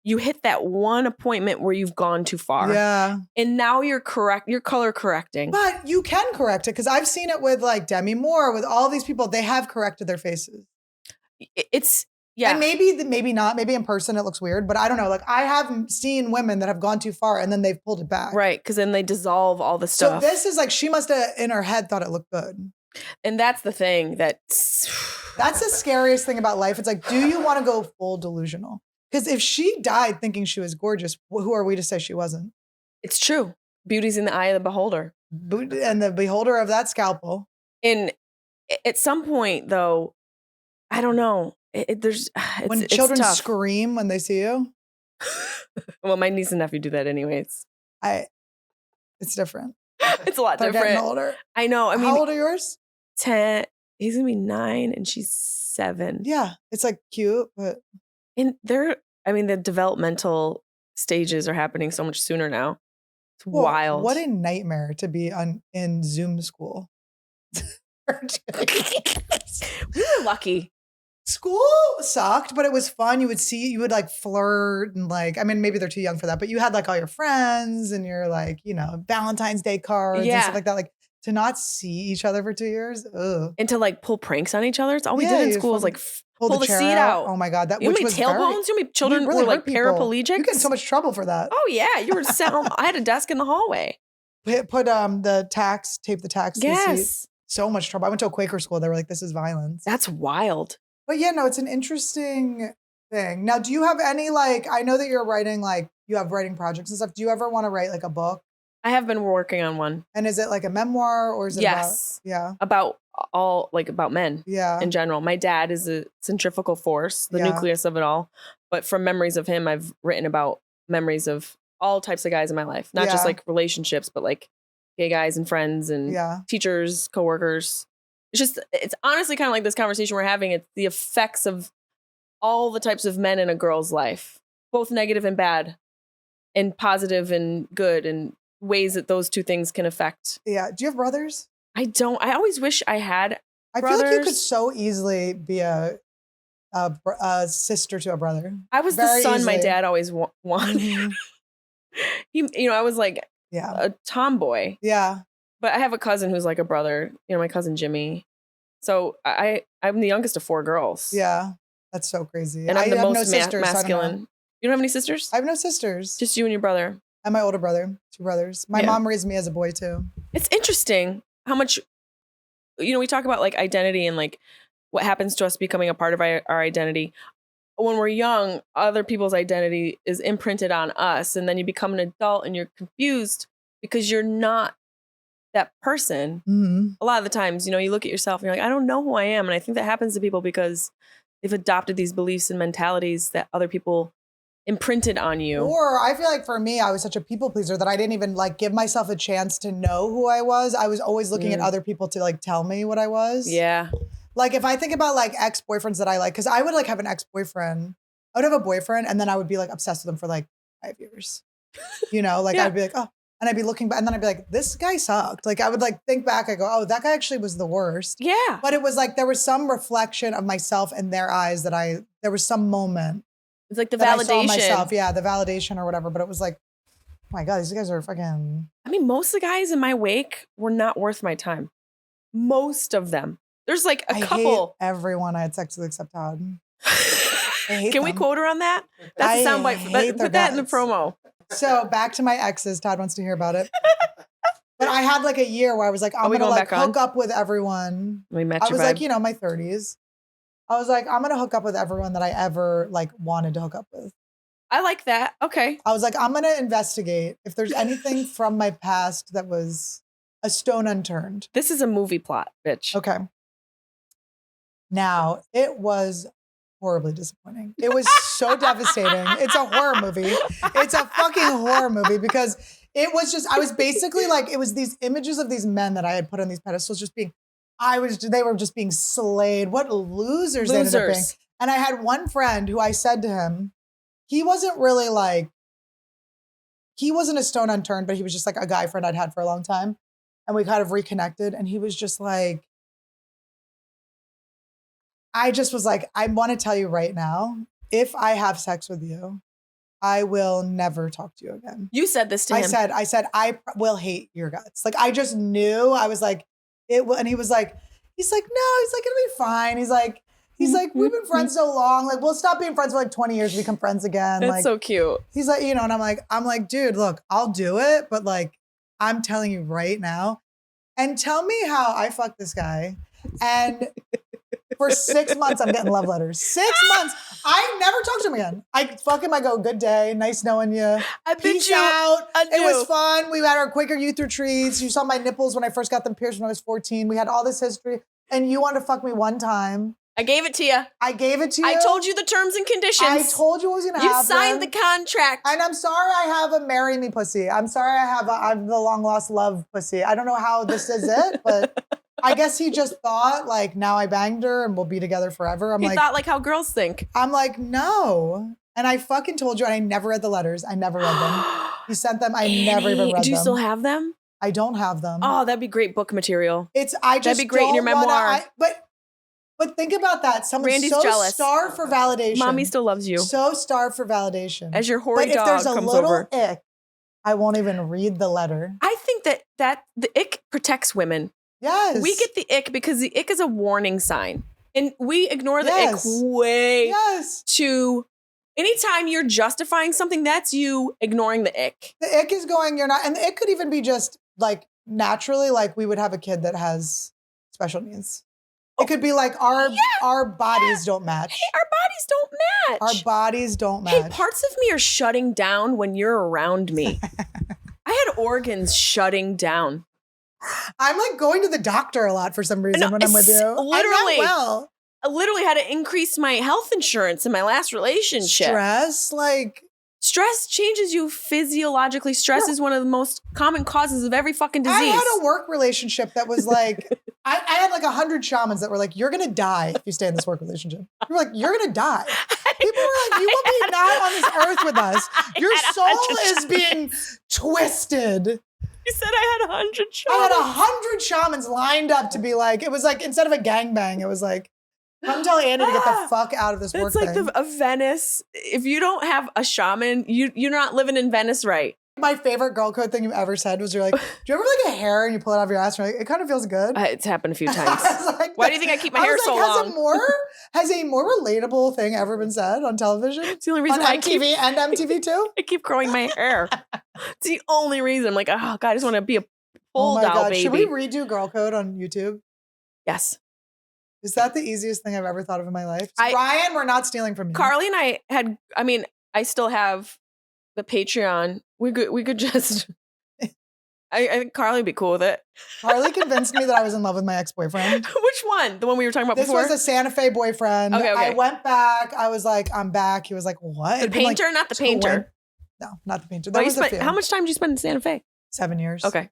you hit that one appointment where you've gone too far. Yeah. And now you're color correcting. But you can correct it because I've seen it with like Demi Moore, with all these people, they have corrected their faces. Yeah. And maybe not, maybe in person it looks weird, but I don't know. Like I have seen women that have gone too far and then they've pulled it back. Right. Because then they dissolve all the stuff. So this is like, she must have in her head thought it looked good. And that's the thing that's the scariest thing about life. It's like, do you want to go full delusional? Because if she died thinking she was gorgeous, who are we to say she wasn't? It's true. Beauty's in the eye of the beholder. And the beholder of that scalpel. And at some point, though, I don't know. When children scream when they see you. Well, my niece and nephew do that anyways. It's different. It's a lot They're different. getting older. I know. I mean, how old are yours? 10. He's gonna be 9 and she's 7. Yeah, it's like cute, but and the developmental stages are happening so much sooner now. It's wild. What a nightmare to be in Zoom school. We were lucky. School sucked, but it was fun. You would like flirt and like, I mean, maybe they're too young for that, but you had like all your friends and your like, Valentine's Day cards and stuff like that. Like to not see each other for 2 years. Ugh. And to like pull pranks on each other. It's all we did in school was like pull the seat out. Oh my God. You know how many tailbones? You know how many children were like paraplegics? You get in so much trouble for that. Oh yeah. You were sat on, I had a desk in the hallway. Put tape the tacks to the seat. So much trouble. I went to a Quaker school. They were like, this is violence. That's wild. But yeah, no, it's an interesting thing. Now, do you have any like, I know that you're writing like, you have writing projects and stuff. Do you ever want to write like a book? I have been working on one. And is it like a memoir or is it about men in general. My dad is a centrifugal force, the nucleus of it all. But from memories of him, I've written about memories of all types of guys in my life, not just like relationships, but like gay guys and friends and teachers, coworkers. It's honestly kind of like this conversation we're having. It's the effects of all the types of men in a girl's life, both negative and bad, and positive and good, and ways that those two things can affect. Yeah. Do you have brothers? I don't. I always wish I had brothers. I feel like you could so easily be a sister to a brother. I was the son my dad always wanted. Mm-hmm. I was like a tomboy. Yeah. But I have a cousin who's like a brother, my cousin Jimmy. So I'm the youngest of 4 girls. Yeah. That's so crazy. And I'm the most masculine. You don't have any sisters? I have no sisters. Just you and your brother. And my older brother. 2 brothers. My mom raised me as a boy too. It's interesting how much, we talk about like identity and like what happens to us becoming a part of our identity. When we're young, other people's identity is imprinted on us. And then you become an adult and you're confused because you're not that person. Mm-hmm. A lot of the times, you look at yourself and you're like, I don't know who I am. And I think that happens to people because they've adopted these beliefs and mentalities that other people imprinted on you. Or I feel like for me, I was such a people pleaser that I didn't even like give myself a chance to know who I was. I was always looking at other people to like tell me what I was. Yeah. Like if I think about like ex-boyfriends that I like, because I would like have an ex-boyfriend. I would have a boyfriend and then I would be like obsessed with him for like 5 years. I'd be like, oh, and I'd be looking back and then I'd be like, this guy sucked. Like I would like think back, I go, oh, that guy actually was the worst. Yeah. But it was like, there was some reflection of myself in their eyes there was some moment. It's like the validation. I saw myself, the validation or whatever. But it was like, oh my God, these guys are fucking. I mean, most of the guys in my wake were not worth my time. Most of them. There's like a couple. Hate everyone I had sex with except Todd. Can we quote her on that? That's a soundbite. Put that in the promo. So back to my exes. Todd wants to hear about it. But I had like a year where I was like, I'm gonna like hook up with everyone. We met I was like, my 30s. I was like, I'm gonna hook up with everyone that I ever like wanted to hook up with. I like that. Okay. I was like, I'm gonna investigate if there's anything from my past that was a stone unturned. This is a movie plot, bitch. Okay. Now, it was horribly disappointing. It was so devastating. It's a horror movie. It's a fucking horror movie because it was just, I was basically like, it was these images of these men that I had put on these pedestals they were just being slayed. What losers they ended up being. And I had one friend who I said to him, he wasn't a stone unturned, but he was just like a guy friend I'd had for a long time. And we kind of reconnected and he was just like, I just was like, I want to tell you right now, if I have sex with you, I will never talk to you again. You said this to him. I said, I will hate your guts. Like, I just knew. I was like, it will. And he's like, no, he's like, it'll be fine. He's like, we've been friends so long. Like, we'll stop being friends for like 20 years. Become friends again. That's like, so cute. He's like, and I'm like, dude, look, I'll do it. But like, I'm telling you right now, and tell me how I fucked this guy. And for 6 months, I'm getting love letters. 6 months. I never talked to him again. I go, good day. Nice knowing you. Peace out. It was fun. We had our Quaker youth retreats. You saw my nipples when I first got them pierced when I was 14. We had all this history. And you wanted to fuck me one time. I gave it to you. I told you the terms and conditions. I told you what was going to happen. You signed the contract. And I'm sorry I have a marry me pussy. I'm sorry I'm the long lost love pussy. I don't know how this is it, but I guess he just thought like, now I banged her and we'll be together forever. He thought like how girls think. I'm like, no. And I fucking told you, and I never read the letters. I never read them. He sent them. I never even read them. Do you still have them? I don't have them. Oh, that'd be great book material. That'd be great in your memoir. But But think about that. Someone's Randy's so jealous. starved for validation. Mommy still loves you. So starved for validation. As your hoary but dog if there's a comes little over. ick, I won't even read the letter. I think that the ick protects women. Yes. We get the ick because the ick is a warning sign. And we ignore the ick way too. Anytime you're justifying something, that's you ignoring the ick. The ick is going, you're not, and the ick could even be just like naturally, like we would have a kid that has special needs. It could be like our bodies don't match. Hey, our bodies don't match. Our bodies don't match. Hey, parts of me are shutting down when you're around me. I had organs shutting down. I'm like going to the doctor a lot for some reason when I'm with you. Literally. I'm not well. I literally had to increase my health insurance in my last relationship. Stress changes you physiologically. Stress is one of the most common causes of every fucking disease. I had a work relationship that was like, I had like 100 shamans that were like, you're going to die if you stay in this work relationship. You were like, you're going to die. People were like, you will be not on this earth with us. Your soul is being twisted. You said I had 100 shamans. I had 100 shamans lined up to be like, it was like, instead of a gangbang, it was like, come tell Annie to get the fuck out of this work thing. It's like a Venice. If you don't have a shaman, you're not living in Venice right. My favorite girl code thing you ever said was you're like, do you ever like a hair and you pull it out of your ass and you're like, it kind of feels good? It's happened a few times. Why do you think I keep my hair so long? Has a more relatable thing ever been said on television? It's the only reason on MTV and MTV too? I keep growing my hair. It's the only reason. I'm like, oh God, I just want to be a full doll baby. Should we redo girl code on YouTube? Yes. Is that the easiest thing I've ever thought of in my life? Ryan, we're not stealing from you. Carly and I still have the Patreon. We could just, I think Carly would be cool with it. Carly convinced me that I was in love with my ex-boyfriend. Which one? The one we were talking about before? This was a Santa Fe boyfriend. Okay. I went back. I was like, I'm back. He was like, what? The painter? Like, not the painter. No, not the painter. That was how much time did you spend in Santa Fe? 7 years. Okay.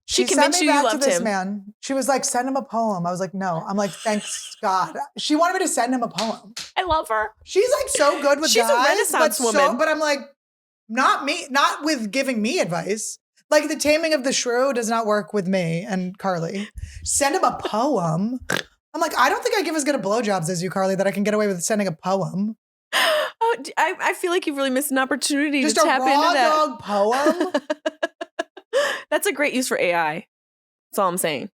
She convinced you love him. Man. She was like, send him a poem. I was like, no. I'm like, thanks God. She wanted me to send him a poem. I love her. She's like so good with She's guys. A Renaissance woman. But I'm like, not me, not with giving me advice. Like the Taming of the Shrew does not work with me and Carly. Send him a poem. I'm like, I don't think I give as good a blowjobs as you, Carly, that I can get away with sending a poem. Oh, I feel like you've really missed an opportunity just to tap into that. Just a raw dog poem? That's a great use for AI. That's all I'm saying.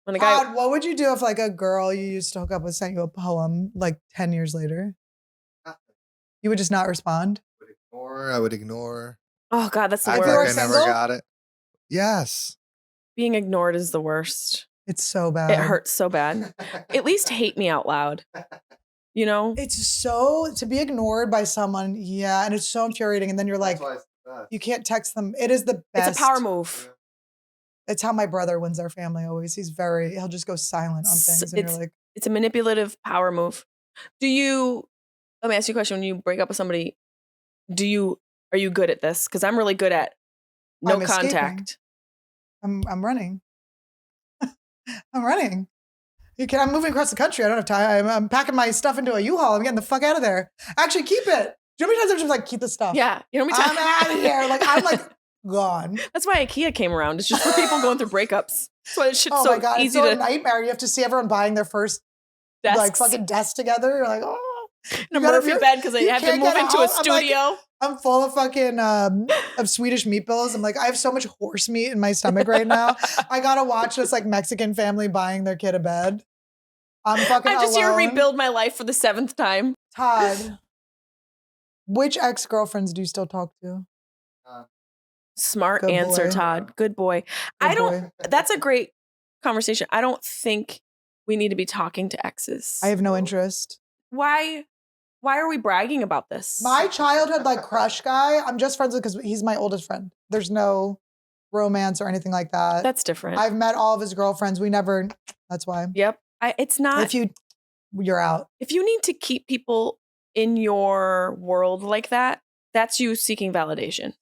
When a guy, God, what would you do if like a girl you used to hook up with sent you a poem like 10 years later? You would just not respond? I would ignore. Oh God, that's the worst. worst. I never got it. Yes. Being ignored is the worst. It's so bad. It hurts so bad. At least hate me out loud. You know? It's so, to be ignored by someone, yeah, and it's so infuriating. And then you're like, you can't text them. It is the best. It's a power move. It's how my brother wins our family always. He'll just go silent on things. And you're like, it's a manipulative power move. Let me ask you a question. When you break up with somebody, are you good at this? Because I'm really good at no contact. I'm running. I'm running. I'm moving across the country. I don't have time. I'm packing my stuff into a U-Haul. I'm getting the fuck out of there. Actually, keep it. Do you know how many times I'm just like, keep the stuff? Yeah. You know how many times? I'm out of here. Like, I'm like gone. That's why IKEA came around. It's just for people going through breakups. That's why it's so my God, easy it's so a nightmare. You have to see everyone buying their first like fucking desk together. You're like, oh. In a Murphy bed because they have to move into a studio. I'm full of fucking of Swedish meatballs. I'm like, I have so much horse meat in my stomach right now. I gotta watch this like Mexican family buying their kid a bed. I'm just here to rebuild my life for the 7th time. Todd, which ex-girlfriends do you still talk to? Smart Good answer, boy. Todd. Good boy. That's a great conversation. I don't think we need to be talking to exes. I have no interest. Why are we bragging about this? My childhood like crush guy, I'm just friends with because he's my oldest friend. There's no romance or anything like that. That's different. I've met all of his girlfriends. That's why. Yep. It's not. You're out. If you need to keep people in your world like that, that's you seeking validation.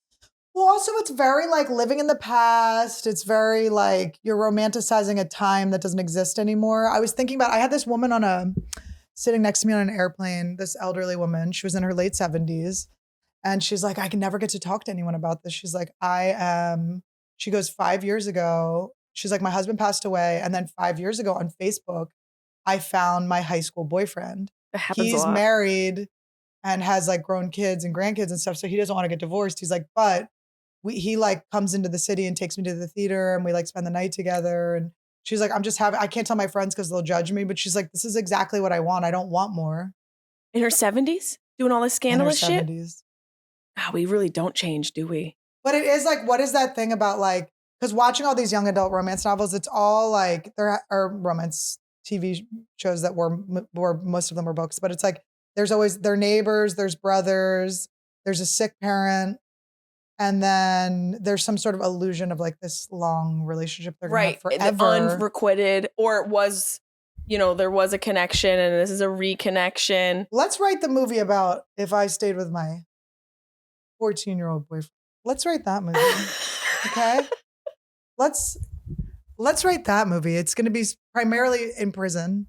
Well, also it's very like living in the past. It's very like you're romanticizing a time that doesn't exist anymore. I was thinking about, I had this woman sitting next to me on an airplane, this elderly woman. She was in her late 70s. And she's like, I can never get to talk to anyone about this. She's like, she goes, 5 years ago, she's like, my husband passed away. And then 5 years ago on Facebook, I found my high school boyfriend. That happens a He's lot. married and has like grown kids and grandkids and stuff. So he doesn't want to get divorced. He's like, but he like comes into the city and takes me to the theater and we like spend the night together. And she's like, I can't tell my friends because they'll judge me. But she's like, this is exactly what I want. I don't want more. In her 70s? Doing all this scandalous In her shit? 70s. Oh, we really don't change, do we? But it is like, what is that thing about like, because watching all these young adult romance novels, it's all like, there are romance TV shows that were most of them were books, but it's like, there's always their neighbors, there's brothers, there's a sick parent, and then there's some sort of illusion of like this long relationship they're going to have forever. Unrequited, or it was, there was a connection and this is a reconnection. Let's write the movie about if I stayed with my 14-year-old boyfriend. Let's write that movie. Okay? Let's write that movie. It's going to be primarily in prison.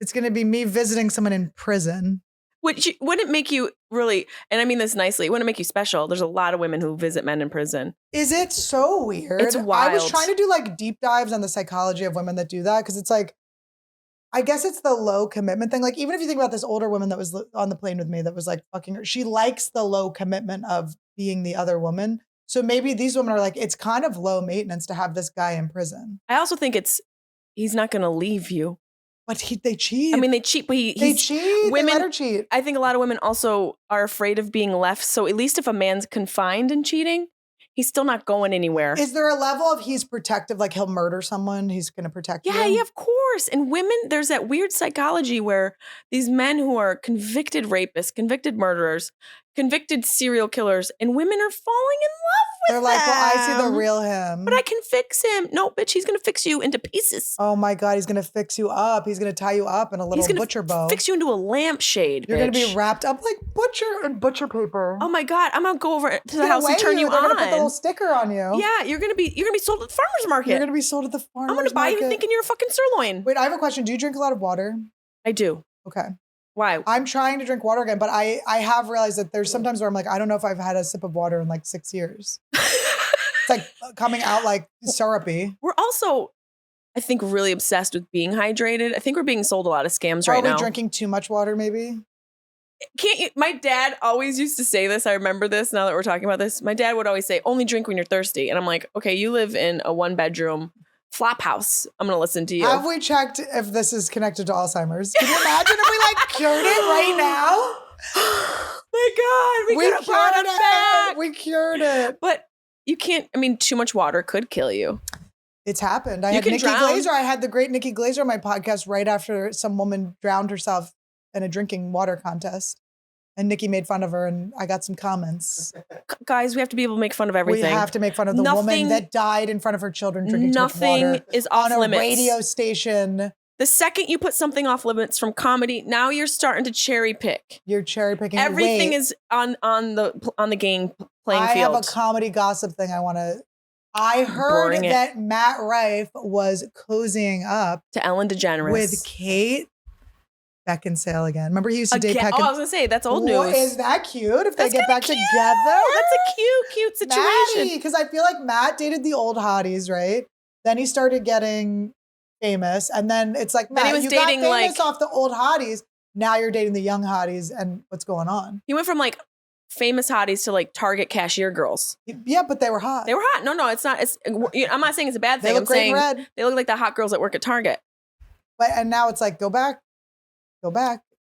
It's going to be me visiting someone in prison. Wouldn't make you really, and I mean this nicely, wouldn't make you special. There's a lot of women who visit men in prison. Is it so weird? It's wild. I was trying to do like deep dives on the psychology of women that do that because it's like, I guess it's the low commitment thing. Like even if you think about this older woman that was on the plane with me that was like fucking her, she likes the low commitment of being the other woman. So maybe these women are like, it's kind of low maintenance to have this guy in prison. I also think he's not going to leave you. But they cheat. I mean, they cheat, but they cheat. Women, they let her cheat. I think a lot of women also are afraid of being left. So at least if a man's confined in cheating, he's still not going anywhere. Is there a level of he's protective, like he'll murder someone, he's going to protect you? Yeah, of course. And women, there's that weird psychology where these men who are convicted rapists, convicted murderers, convicted serial killers, and women are falling in love with They're like, them. well, I see the real him. But I can fix him. No, bitch, he's going to fix you into pieces. Oh my God, he's going to fix you up. He's going to tie you up in a little butcher bow. Fix you into a lampshade, You're going to bitch. be wrapped up like butcher paper. Oh my God, I'm going to go over to the house and turn you on. They're going to put the little sticker on you. Yeah, you're going to be sold at the farmer's market. You're going to be sold at the farmer's market. I'm going to buy you thinking you're a fucking sirloin. Wait, I have a question. Do you drink a lot of water? I do. Okay. Why? I'm trying to drink water again, but I have realized that there's sometimes where I'm like, I don't know if I've had a sip of water in like 6 years. It's like coming out like syrupy. We're also, I think, really obsessed with being hydrated. I think we're being sold a lot of scams right now. Are we drinking too much water maybe? Can't you? My dad always used to say this. I remember this now that we're talking about this. My dad would always say, only drink when you're thirsty. And I'm like, okay, you live in a 1-bedroom flop house. I'm going to listen to you. Have we checked if this is connected to Alzheimer's? Can you imagine if we like cured it right now? My God, we could have brought it back. We cured it. But you can't, I mean, too much water could kill you. It's happened. I had Nikki Glaser. I had the great Nikki Glaser on my podcast right after some woman drowned herself in a drinking water contest. And Nikki made fun of her and I got some comments. Guys, we have to be able to make fun of everything. We have to make fun of the woman that died in front of her children drinking too much water. Nothing is off on limits. A radio station. The second you put something off limits from comedy, now you're starting to cherry pick. You're cherry picking. Everything is on the game playing field. I have a comedy gossip thing I want to. I heard that Matt Rife was cozying up to Ellen DeGeneres with Kate Beckinsale again. Remember he used to date Beckinsale? Oh, I was gonna say that's old news. Is that cute? If they get back together, that's a cute situation. Because I feel like Matt dated the old hotties, right? Then he started getting famous, and then it's like Matt, you got famous off the old hotties. Now you're dating the young hotties, and what's going on? He went from like famous hotties to like Target cashier girls. Yeah, but they were hot. They were hot. No, it's not. I'm not saying it's a bad thing. They look great in red. They look like the hot girls that work at Target. And now it's like go back.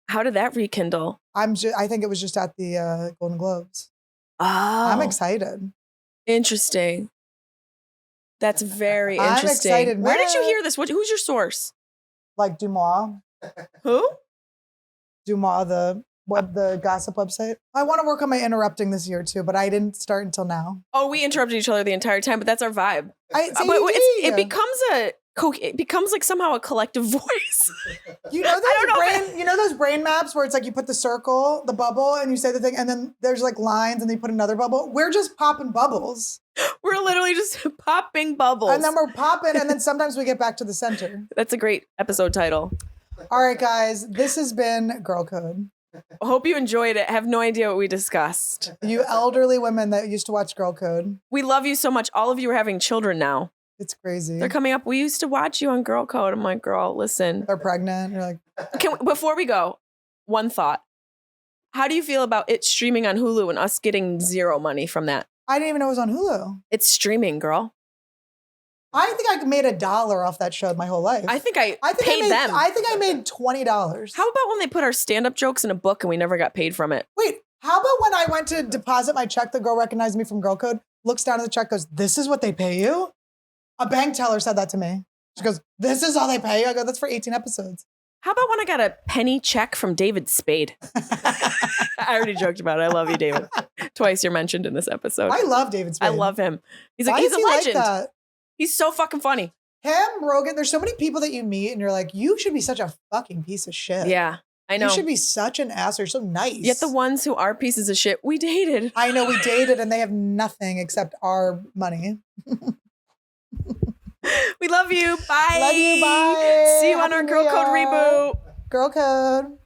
How did that rekindle? I think it was just at the Golden Globes. Oh, I'm excited. Interesting. That's very interesting. I'm excited. Where did you hear this? Who's your source? Like Dumois. Who? Dumois, the gossip website. I want to work on my interrupting this year too, but I didn't start until now. Oh, we interrupted each other the entire time, but that's our vibe. It becomes like somehow a collective voice. You know those brain maps where it's like you put the circle, the bubble, and you say the thing, and then there's like lines, and then you put another bubble. We're just popping bubbles. We're literally just popping bubbles. And then we're popping, and then sometimes we get back to the center. That's a great episode title. All right, guys, this has been Girl Code. I hope you enjoyed it. I have no idea what we discussed. You elderly women that used to watch Girl Code. We love you so much. All of you are having children now. It's crazy. They're coming up. We used to watch you on Girl Code. I'm like, girl, listen. They're pregnant. You're like, Before we go, one thought. How do you feel about it streaming on Hulu and us getting zero money from that? I didn't even know it was on Hulu. It's streaming, girl. I think I made $1 off that show my whole life. I think I paid them. I think I made $20. How about when they put our stand-up jokes in a book and we never got paid from it? Wait, how about when I went to deposit my check, the girl recognized me from Girl Code, looks down at the check, goes, this is what they pay you? A bank teller said that to me. She goes, this is all they pay you? I go, that's for 18 episodes. How about when I got a penny check from David Spade? I already joked about it. I love you, David. Twice you're mentioned in this episode. I love David Spade. I love him. He's a Why is he legend. like that? He's so fucking funny. Him, Rogan, there's so many people that you meet and you're like, you should be such a fucking piece of shit. Yeah, I know. You should be such an ass. You're so nice. Yet the ones who are pieces of shit, we dated. I know, we dated and they have nothing except our money. We love you. Bye. Love you. Bye. See you on our Girl Code reboot. Girl Code.